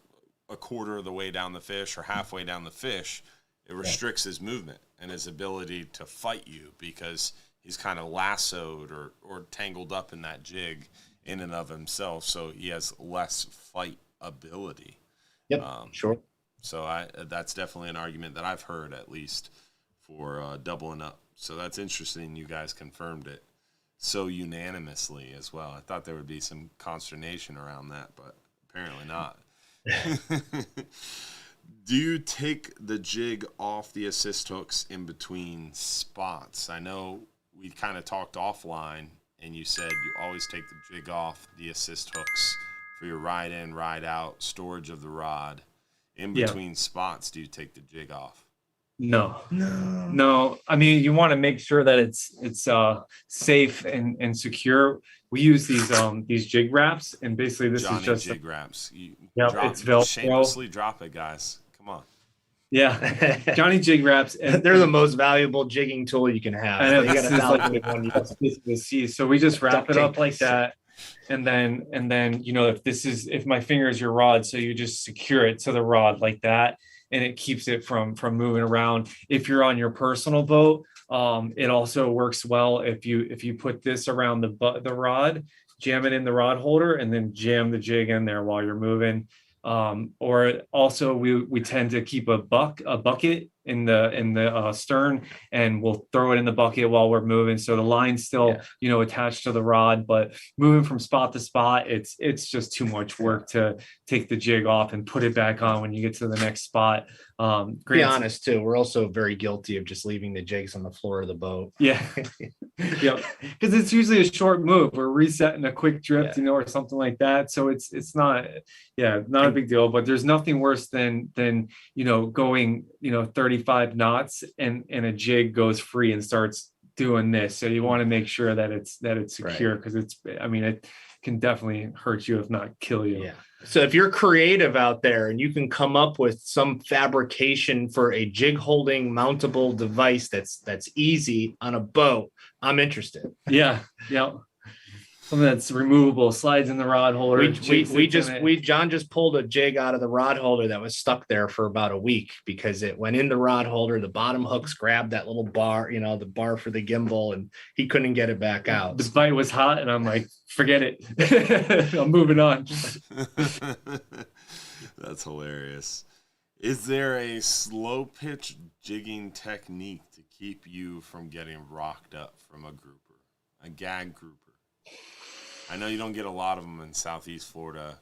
a quarter of the way down the fish or halfway down the fish, it restricts his movement and his ability to fight you because he's kind of lassoed or tangled up in that jig in and of himself, so he has less fight ability. Yep, sure. So that's definitely an argument that I've heard, at least, for doubling up. So that's interesting. You guys confirmed it so unanimously as well. I thought there would be some consternation around that, but apparently not. Do you take the jig off the assist hooks in between spots? I know we kind of talked offline, and you said you always take the jig off the assist hooks for your ride in, ride out, storage of the rod. In between spots, do you take the jig off? No. I mean, you want to make sure that it's safe and secure. We use these jig wraps, and basically this is just jig wraps. It's Velcro. Shamelessly drop it, guys. Come on. Yeah, Johnny jig wraps, and they're the most valuable jigging tool you can have. I know, this is like the sea. So we just wrap it up like that, and then if my finger is your rod, so you just secure it to the rod like that, and it keeps it from moving around. If you're on your personal boat, it also works well if you put this around the rod, jam it in the rod holder, and then jam the jig in there while you're moving. Or also we tend to keep a bucket the stern, and we'll throw it in the bucket while we're moving. So the line's still, attached to the rod, but moving from spot to spot, it's just too much work to take the jig off and put it back on when you get to the next spot. Be honest too, we're also very guilty of just leaving the jigs on the floor of the boat. Yeah. Because it's usually a short move. We're resetting a quick drift, or something like that. So it's not a big deal, but there's nothing worse than going 35 knots and a jig goes free and starts doing this. So you want to make sure that it's secure, because it can definitely hurt you, if not kill you. Yeah. So if you're creative out there and you can come up with some fabrication for a jig holding mountable device that's easy on a boat, I'm interested. Yeah. Something that's removable, slides in the rod holder. John just pulled a jig out of the rod holder that was stuck there for about a week because it went in the rod holder. The bottom hooks grabbed that little bar, the bar for the gimbal, and he couldn't get it back out. The bite was hot, and I'm like, forget it. I'm moving on. That's hilarious. Is there a slow pitch jigging technique to keep you from getting rocked up from a grouper, a gag grouper? I know you don't get a lot of them in Southeast Florida.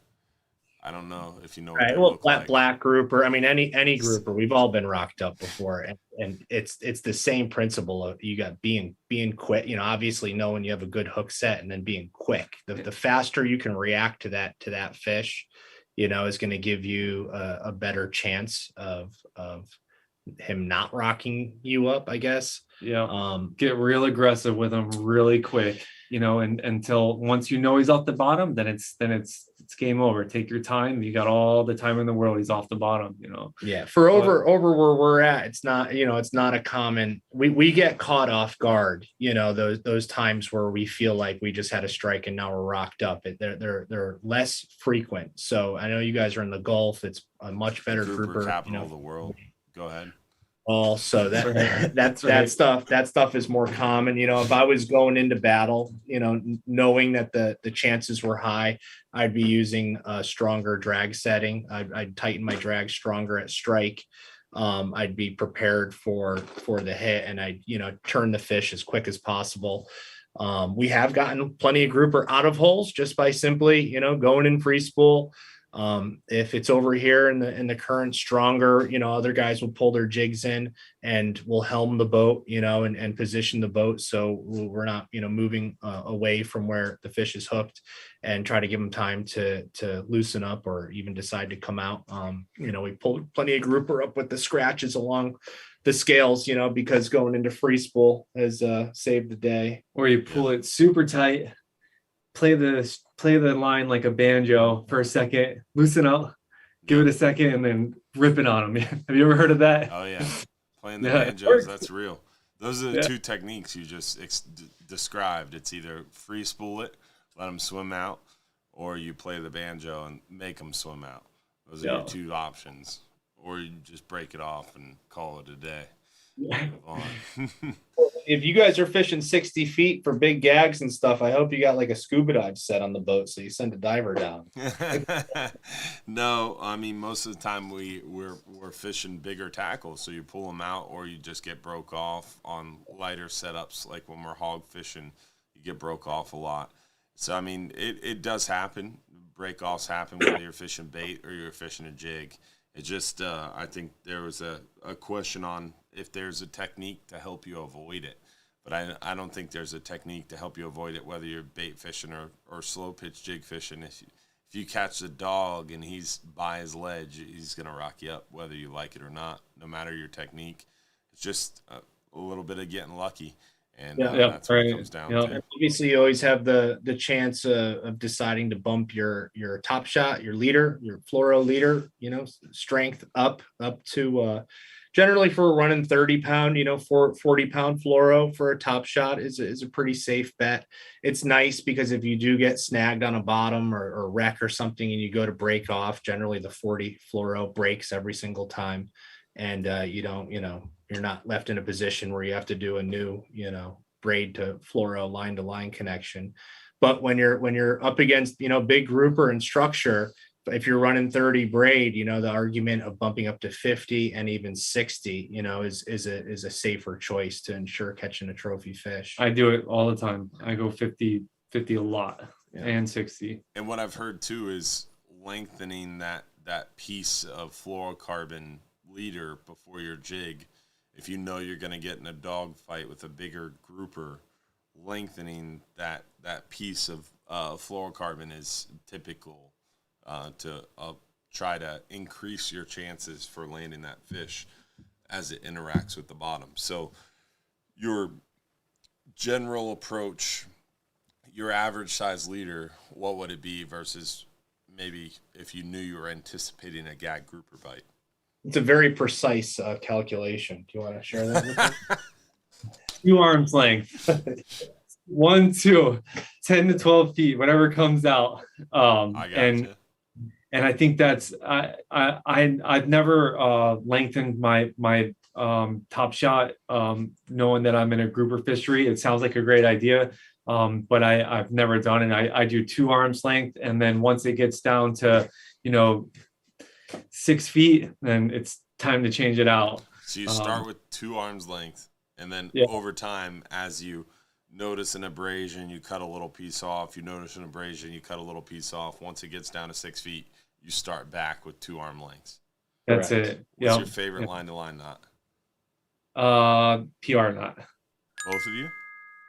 I don't know if you know. Right. Well, black grouper. I mean, any grouper. We've all been rocked up before, and it's the same principle of you got being quick. Obviously knowing you have a good hook set, and then being quick. The faster you can react to that fish, is going to give you a better chance of him not rocking you up, I guess. Yeah. Get real aggressive with him really quick. And until once he's off the bottom, then it's game over. Take your time. You got all the time in the world. He's off the bottom. Yeah. For over where we're at, it's not a common. We get caught off guard. Those times where we feel like we just had a strike and now we're rocked up. They're less frequent. So I know you guys are in the Gulf. It's a much better grouper. Capital of the world. Go ahead. Also, that stuff is more common. If I was going into battle, knowing that the chances were high, I'd be using a stronger drag setting. I'd tighten my drag stronger at strike. I'd be prepared for the hit, and I'd turn the fish as quick as possible. We have gotten plenty of grouper out of holes just by simply going in free spool. If it's over here in the current stronger, other guys will pull their jigs in and we'll helm the boat, and position the boat so we're not, moving away from where the fish is hooked, and try to give them time to loosen up or even decide to come out. We pulled plenty of grouper up with the scratches along the scales, because going into free spool has saved the day. Or you pull it super tight, play the line like a banjo for a second, loosen up, give it a second, and then rip it on them. Have you ever heard of that? Oh yeah, playing the banjos, that's real. Those are the two techniques you just described. It's either free spool it, let them swim out, or you play the banjo and make them swim out. Those are your two options. Or you just break it off and call it a day. If you guys are fishing 60 feet for big gags and stuff, I hope you got like a scuba dive set on the boat so you send a diver down. No, I mean, most of the time we're fishing bigger tackles, so you pull them out, or you just get broke off on lighter setups. Like when we're hog fishing, you get broke off a lot. So I mean, it does happen. Break offs happen whether you're fishing bait or you're fishing a jig. It just I think there was a question on if there's a technique to help you avoid it. But I don't think there's a technique to help you avoid it, whether you're bait fishing or slow pitch jig fishing. If you catch the dog and he's by his ledge, he's going to rock you up, whether you like it or not, no matter your technique. It's just a little bit of getting lucky. And that's what it comes down to. Obviously, you always have the chance of deciding to bump your top shot, your leader, your fluoro leader, strength up to generally for running 30 pound, 40 pound fluoro for a top shot is a pretty safe bet. It's nice because if you do get snagged on a bottom or wreck or something and you go to break off, generally the 40 fluoro breaks every single time. And you're not left in a position where you have to do a new, braid to fluoro line connection. But when you're up against, big grouper and structure, if you're running 30 braid, the argument of bumping up to 50 and even 60, is a safer choice to ensure catching a trophy fish. I do it all the time. I go 50 a lot, Yeah. and 60. And what I've heard too is lengthening that piece of fluorocarbon leader before your jig. If you know you're going to get in a dog fight with a bigger grouper, lengthening that piece of fluorocarbon is typical to try to increase your chances for landing that fish as it interacts with the bottom. So your general approach, your average size leader, what would it be versus maybe if you knew you were anticipating a gag grouper bite? It's a very precise calculation. Do you want to share that with me? 2 arms length. 1, 2, 10 to 12 feet, whatever comes out. I got you. And I think that's I've never lengthened my top shot, knowing that I'm in a grouper fishery. It sounds like a great idea, but I've never done it. I do 2 arms length, and then once it gets down to 6 feet, then it's time to change it out. So you start with 2 arms length, and then over time, as you notice an abrasion, you cut a little piece off. You notice an abrasion, you cut a little piece off. Once it gets down to 6 feet, you start back with 2 arm lengths. That's Correct. it. What's your favorite line-to-line knot? PR knot. Both of you?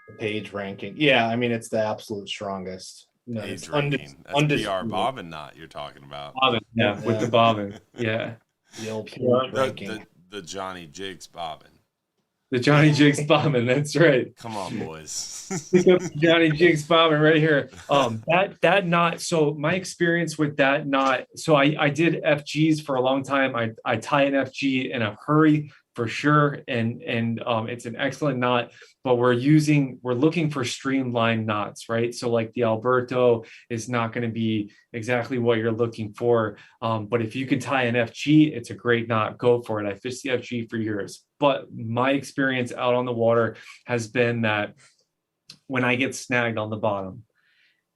The page ranking. Yeah, I mean, it's the absolute strongest. Page ranking. That's PR bobbin knot you're talking about. Bobbin, with the bobbin. Yeah. The old page PR ranking. The Johnny Jigs bobbin. The Johnny Jigs bobbin, that's right. Come on, boys. Pick up the Johnny Jigs bobbin right here. That knot. So my experience with that knot. So I did FGs for a long time. I tie an FG in a hurry for sure, and it's an excellent knot. But we're looking for streamlined knots, right? So like the Alberto is not going to be exactly what you're looking for. But if you can tie an FG, it's a great knot. Go for it. I fished the FG for years. But my experience out on the water has been that when I get snagged on the bottom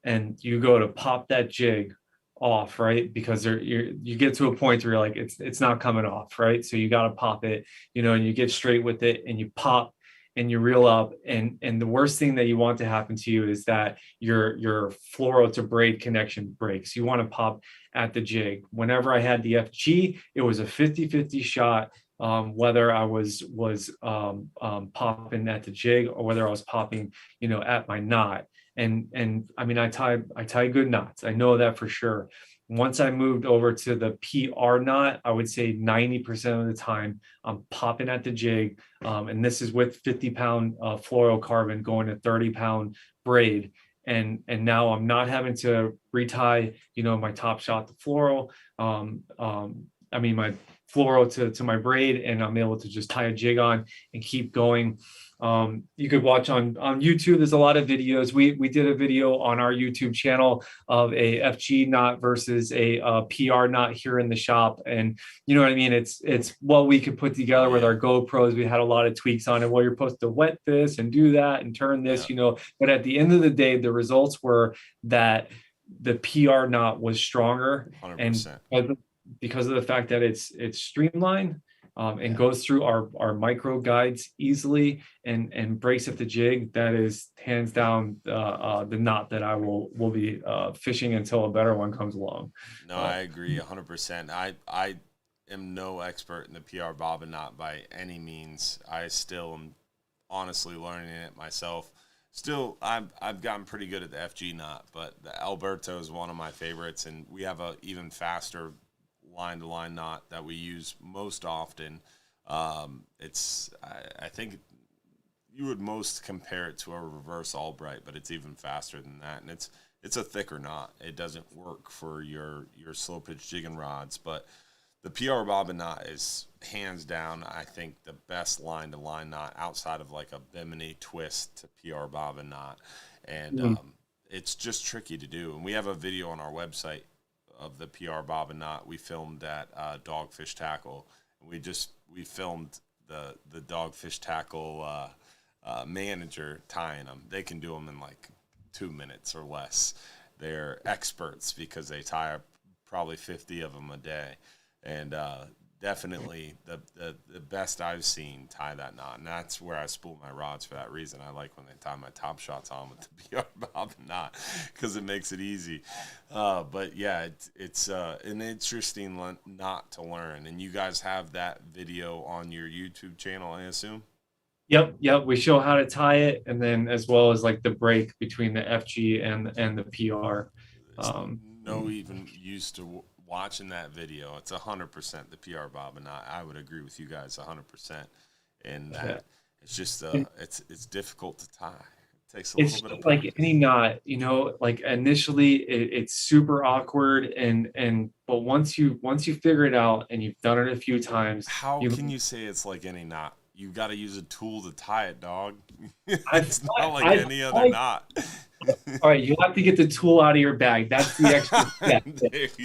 and you go to pop that jig off, right? Because you get to a point where you're like, it's not coming off, right? So you got to pop it, and you get straight with it and you pop and you reel up. And the worst thing that you want to happen to you is that your fluoro to braid connection breaks. You want to pop at the jig. Whenever I had the FG, it was a 50-50 shot. Whether I was popping at the jig or whether I was popping, at my knot. And I mean, I tie good knots. I know that for sure. Once I moved over to the PR knot, I would say 90% of the time I'm popping at the jig. And this is with 50-pound fluorocarbon going to 30-pound braid. And now I'm not having to retie, my top shot to fluoro. My fluoro to my braid, and I'm able to just tie a jig on and keep going. You could watch on YouTube. There's a lot of videos. We did a video on our YouTube channel of a FG knot versus a PR knot here in the shop. And you know what I mean? It's what we could put together with our GoPros. We had a lot of tweaks on it. Well, you're supposed to wet this and do that and turn this, but at the end of the day, the results were that the PR knot was stronger. 100%. And because of the fact that it's streamlined and goes through our micro guides easily and breaks at the jig, that is hands down the knot that I will be fishing until a better one comes along. No, I agree 100%. I am no expert in the PR bobbin knot by any means. I still am honestly learning it myself. Still, I've gotten pretty good at the FG knot, but the Alberto is one of my favorites, and we have a even faster line-to-line knot that we use most often. I think you would most compare it to a reverse Albright, but it's even faster than that, and it's a thicker knot. It doesn't work for your slow pitch jigging rods, but the PR bobbin knot is hands down, I think, the best line-to-line knot outside of like a Bimini twist to PR bobbin knot, and it's just tricky to do. And we have a video on our website of the PR bobbin knot we filmed at Dogfish Tackle. We filmed the Dogfish Tackle manager tying them. They can do them in like 2 minutes or less. They're experts because they tie a probably 50 of them a day. And definitely the best I've seen tie that knot. And that's where I spool my rods for that reason. I like when they tie my top shots on with the PR bob knot because it makes it easy. But yeah, it's an interesting knot to learn. And you guys have that video on your YouTube channel, I assume? Yep. We show how to tie it, and then as well as like the break between the FG and the PR. No even used to watching that video. It's 100% the PR bob, and I would agree with you guys 100%. And that it's just it's difficult to tie. It takes a little bit of practice. Like any knot, you know, like initially it's super awkward, but once you figure it out and you've done it a few times, how can you say it's like any knot? You've got to use a tool to tie it, dog. It's not like any other knot. All right, you have to get the tool out of your bag. That's the extra step,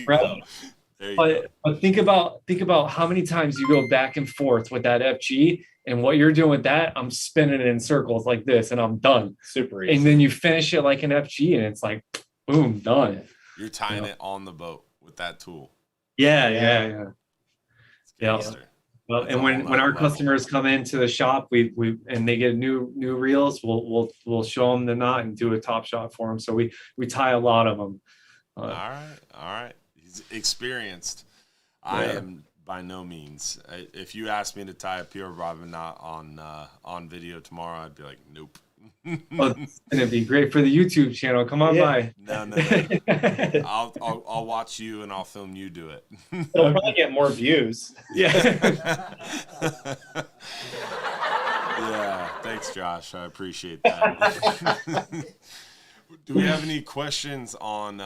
right? But think about how many times you go back and forth with that FG, and what you're doing with that, I'm spinning it in circles like this, and I'm done. Super easy. And then you finish it like an FG, and it's like, boom, done. You're tying it on the boat with that tool. Yeah. Well, and when our customers come into the shop, we and they get new reels, we'll show them the knot and do a top shot for them. So we tie a lot of them. All right. He's experienced. Yeah. I am by no means. If you asked me to tie a pure bobbin knot on video tomorrow, I'd be like, nope. Well, it's gonna be great for the YouTube channel. Come on by. No. I'll watch you and I'll film you do it. It'll probably get more views. Yeah. Yeah. Thanks, Josh. I appreciate that. Do we have any questions on?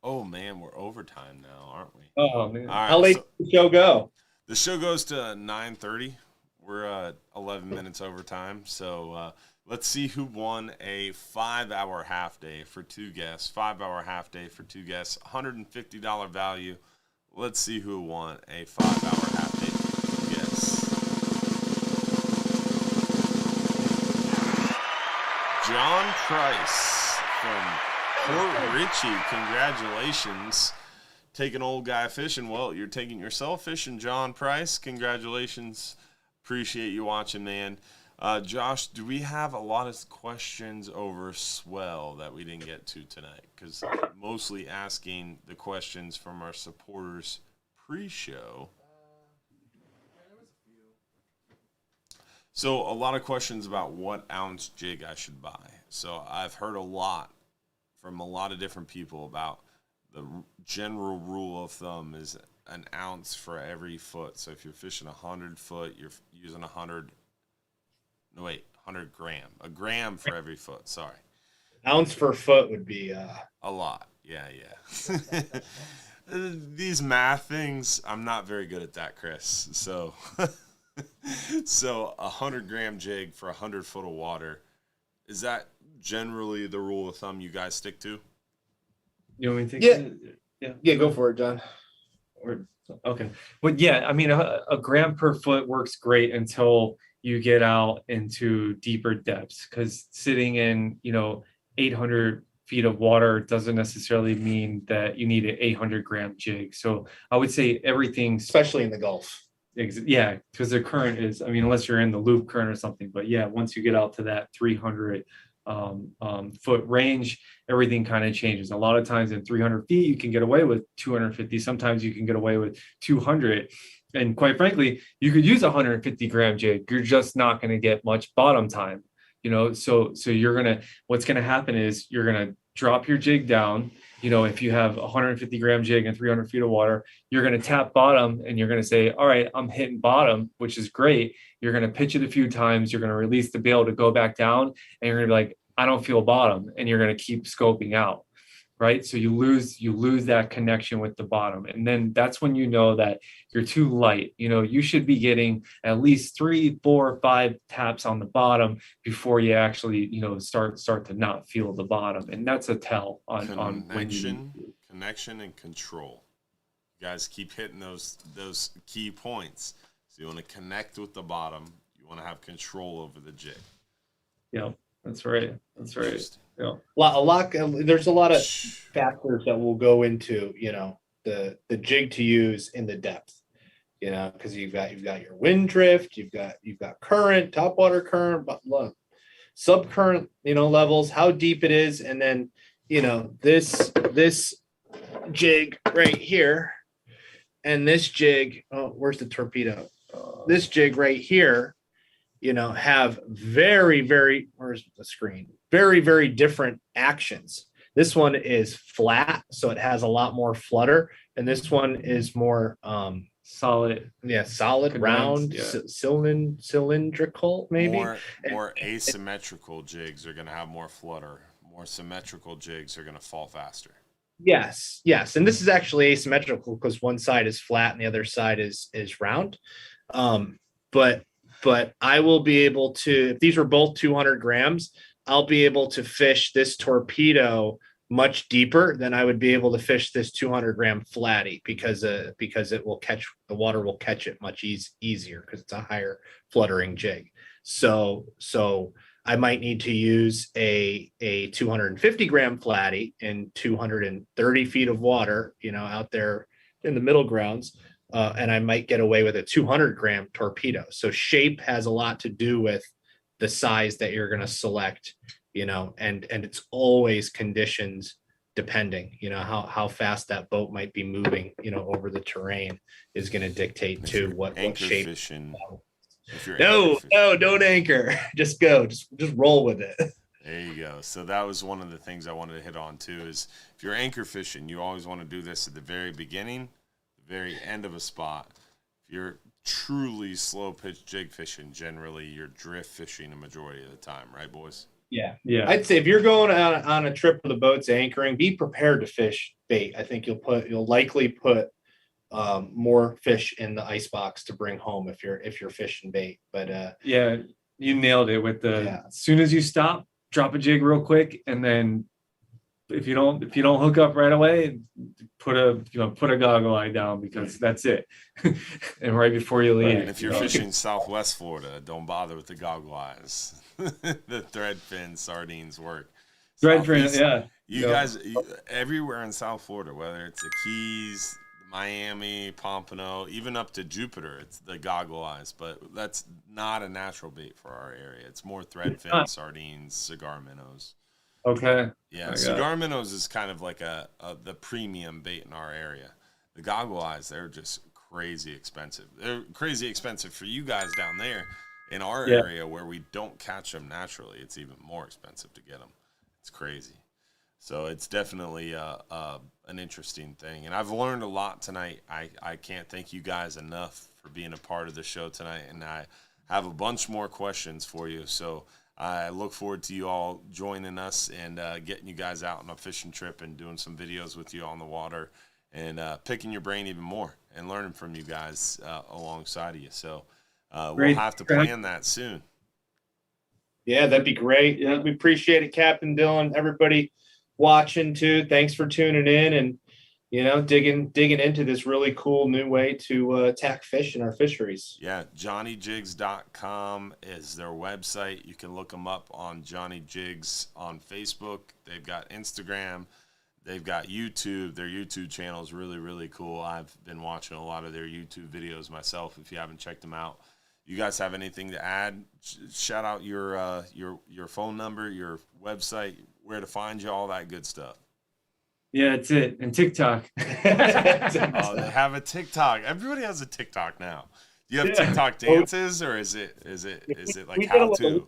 Oh man, we're overtime now, aren't we? Oh man. All right, how late does the show go? The show goes to 9:30. We're 11 minutes overtime, so. Let's see who won a 5-hour half day for two guests. 5-hour half day for two guests, $150 value. Let's see who won a 5-hour half day for two guests. John Price from Port Richey. Congratulations. Taking old guy fishing. Well, you're taking yourself fishing, John Price. Congratulations. Appreciate you watching, man. Josh, do we have a lot of questions over swell that we didn't get to tonight? Because mostly asking the questions from our supporters pre-show. So a lot of questions about what ounce jig I should buy. So I've heard a lot from a lot of different people about the general rule of thumb is an ounce for every foot. So if you're fishing 100 foot, you're using 100 gram. A gram for every foot. Sorry. Ounce per foot would be a lot. Yeah. These math things, I'm not very good at that, Chris. So, so 100 gram jig for 100 foot of water. Is that generally the rule of thumb you guys stick to? You want me to take Yeah, go for it, John. Okay. But yeah, I mean, a gram per foot works great until you get out into deeper depths, because sitting in 800 feet of water doesn't necessarily mean that you need an 800 gram jig. So I would say everything, especially in the Gulf. Yeah, because the current is, I mean, unless you're in the loop current or something, but yeah, once you get out to that 300 foot range, everything kind of changes. A lot of times in 300 feet, you can get away with 250. Sometimes you can get away with 200. And quite frankly, you could use a 150 gram jig. You're just not going to get much bottom time, So what's going to happen is you're going to drop your jig down. If you have a 150 gram jig and 300 feet of water, you're going to tap bottom and you're going to say, all right, I'm hitting bottom, which is great. You're going to pitch it a few times. You're going to release the bail to go back down, and you're going to be like, I don't feel bottom. And you're going to keep scoping out. Right. So you lose that connection with the bottom. And then that's when you know that you're too light. You should be getting at least 3, 4, 5 taps on the bottom before you actually, start to not feel the bottom. And that's a tell on connection and control. You guys keep hitting those key points. So you want to connect with the bottom. You want to have control over the jig. Yeah, that's right. Yeah. There's a lot of factors that will go into, the jig to use in the depth, because you've got your wind drift, you've got current, topwater current, but look, subcurrent, levels, how deep it is, and then this jig right here and this jig. Oh, where's the torpedo? This jig right here, have very, very, where's the screen? Very, very different actions. This one is flat, so it has a lot more flutter, and this one is more solid. Yeah, solid, round, cylindrical, maybe. More asymmetrical jigs are going to have more flutter. More symmetrical jigs are going to fall faster. Yes, and this is actually asymmetrical because one side is flat and the other side is round. But I will be able to, if these were both 200 grams, I'll be able to fish this torpedo much deeper than I would be able to fish this 200-gram flatty because it will catch, the water will catch it much easier because it's a higher fluttering jig. So I might need to use a 250-gram flatty in 230 feet of water, out there in the middle grounds. And I might get away with a 200-gram torpedo. So shape has a lot to do with the size that you're going to select, and it's always conditions depending, how fast that boat might be moving, over the terrain is going to dictate to what shape. Fishing, No, don't anchor. Just go, just roll with it. There you go. So that was one of the things I wanted to hit on too, is if you're anchor fishing, you always want to do this at the very beginning, the very end of a spot. If you're truly slow pitch jig fishing, generally you're drift fishing a majority of the time, right, boys? Yeah. I'd say if you're going on a trip where the boat's anchoring, be prepared to fish bait. I think you'll likely put more fish in the ice box to bring home if you're fishing bait. But yeah, you nailed it with as soon as you stop, drop a jig real quick, and then if you don't hook up right away, put a goggle eye down, because that's it. And right before you leave. And if you're fishing Southwest Florida, don't bother with the goggle eyes. The thread fin sardines work. Thread fin, yeah. You guys, everywhere in South Florida, whether it's the Keys, Miami, Pompano, even up to Jupiter, it's the goggle eyes, but that's not a natural bait for our area. It's more thread fin, sardines, cigar minnows. Okay. Yeah, cigar minnows is kind of like the premium bait in our area. The goggle eyes, they're just crazy expensive. They're crazy expensive for you guys down there. In our area where we don't catch them naturally, it's even more expensive to get them. It's crazy. So it's definitely an interesting thing. And I've learned a lot tonight. I can't thank you guys enough for being a part of the show tonight. And I have a bunch more questions for you. So I look forward to you all joining us and getting you guys out on a fishing trip and doing some videos with you on the water and picking your brain even more and learning from you guys alongside of you. So we'll have to plan that soon. Yeah, that'd be great. Yeah, we appreciate it, Captain Dylan. Everybody watching too, thanks for tuning in and digging into this really cool new way to attack fish in our fisheries. Yeah, johnnyjigs.com is their website. You can look them up on Johnny Jigs on Facebook. They've got Instagram. They've got YouTube. Their YouTube channel is really, really cool. I've been watching a lot of their YouTube videos myself. If you haven't checked them out, you guys have anything to add? Shout out your phone number, your website, where to find you, all that good stuff. Yeah, that's it. And TikTok. Oh, they have a TikTok. Everybody has a TikTok now. Do you have TikTok dances, or is it like how to?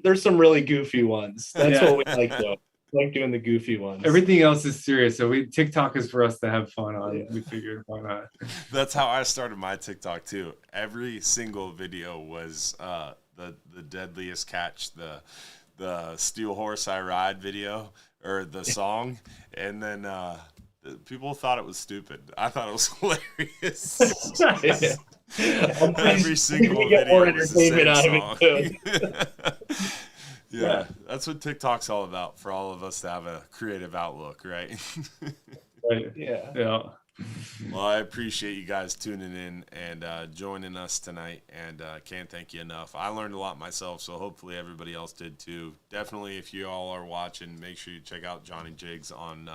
There's some really goofy ones. That's what we like doing. Like doing the goofy ones. Everything else is serious. So TikTok is for us to have fun on. Yeah. We figured why not. That's how I started my TikTok too. Every single video was the deadliest catch, the steel horse I ride video or the song, and then people thought it was stupid. I thought it was hilarious. Every single video was the same song. Yeah, that's what TikTok's all about, for all of us to have a creative outlook, right? Right. Yeah. Well, I appreciate you guys tuning in and joining us tonight, and can't thank you enough. I learned a lot myself, so hopefully everybody else did too. Definitely, if you all are watching, make sure you check out Johnny Jigs on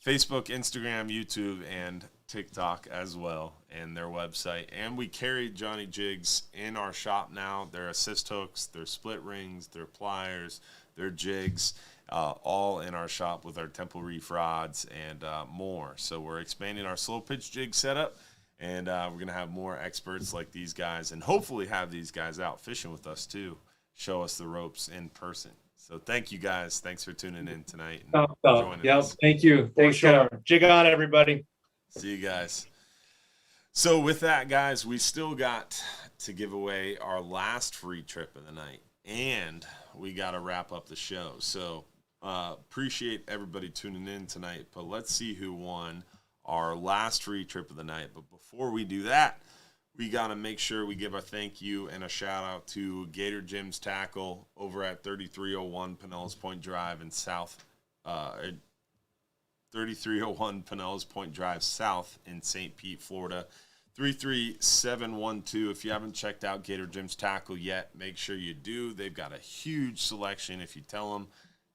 Facebook, Instagram, YouTube, and TikTok as well, and their website. And we carry Johnny Jigs in our shop now. Their assist hooks, their split rings, their pliers, their jigs, all in our shop with our Temple Reef rods and more. So we're expanding our slow pitch jig setup, and we're going to have more experts like these guys, and hopefully have these guys out fishing with us too, show us the ropes in person. So thank you guys. Thanks for tuning in tonight and joining us. Thank you. Thanks, sure. Kevin. Jig on, everybody. See you guys. So with that, guys, we still got to give away our last free trip of the night, and we got to wrap up the show. So appreciate everybody tuning in tonight, but let's see who won our last free trip of the night. But before we do that, we got to make sure we give a thank you and a shout out to Gator Jim's Tackle over at 3301 Pinellas Point Drive in South, 3301 Pinellas Point Drive South in St. Pete, Florida. 33712. If you haven't checked out Gator Jim's Tackle yet, make sure you do. They've got a huge selection. If you tell them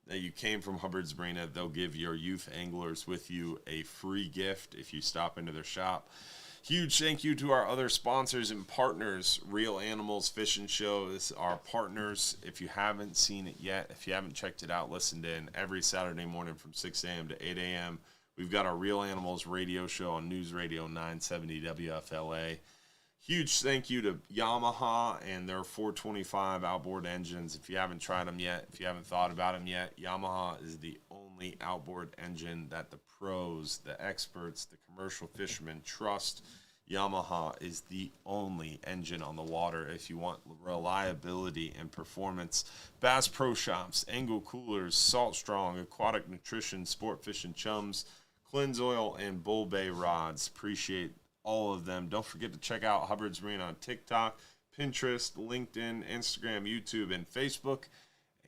that you came from Hubbard's Marina, they'll give your youth anglers with you a free gift if you stop into their shop. Huge thank you to our other sponsors and partners. Real Animals Fishing Show is our partners. If you haven't seen it yet, if you haven't checked it out, listened in every Saturday morning from 6 a.m. to 8 a.m. We've got our Real Animals radio show on News Radio 970 WFLA. Huge thank you to Yamaha and their 425 outboard engines. If you haven't tried them yet, if you haven't thought about them yet, Yamaha is the only outboard engine that the pros, the experts, the commercial fishermen trust. Yamaha is the only engine on the water if you want reliability and performance. Bass Pro Shops, Angle Coolers, Salt Strong, Aquatic Nutrition, Sport Fishing Chums, Cleanse Oil, and Bull Bay Rods. Appreciate all of them. Don't forget to check out Hubbard's Marina on TikTok, Pinterest, LinkedIn, Instagram, YouTube, and Facebook.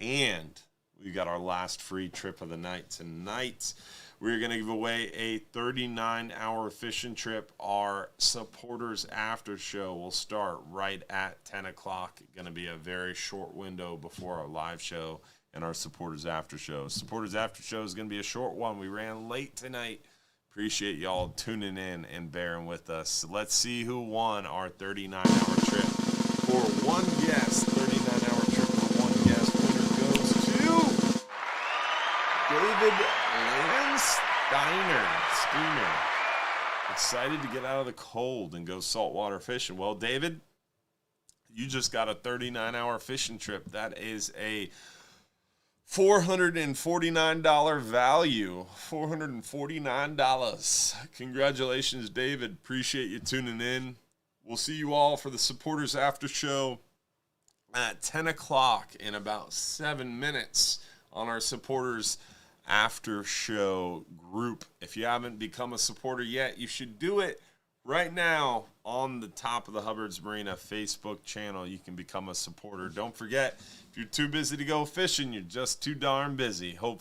And we got our last free trip of the night tonight. We're going to give away a 39-hour fishing trip. Our supporters after show will start right at 10 o'clock. Going to be a very short window before our live show and our supporters after show. Supporters after show is going to be a short one. We ran late tonight. Appreciate y'all tuning in and bearing with us. Let's see who won our 39-hour trip. For one guest, 39-hour trip for one guest. Winner goes to David Steiner. Excited to get out of the cold and go saltwater fishing. Well, David, you just got a 39-hour fishing trip. That is a $449 value. $449. Congratulations, David. Appreciate you tuning in. We'll see you all for the supporters after show at 10 o'clock in about 7 minutes on our supporters after show group. If you haven't become a supporter yet, you should do it right now on the top of the Hubbard's Marina Facebook channel. You can become a supporter. Don't forget, if you're too busy to go fishing, you're just too darn busy. Hopefully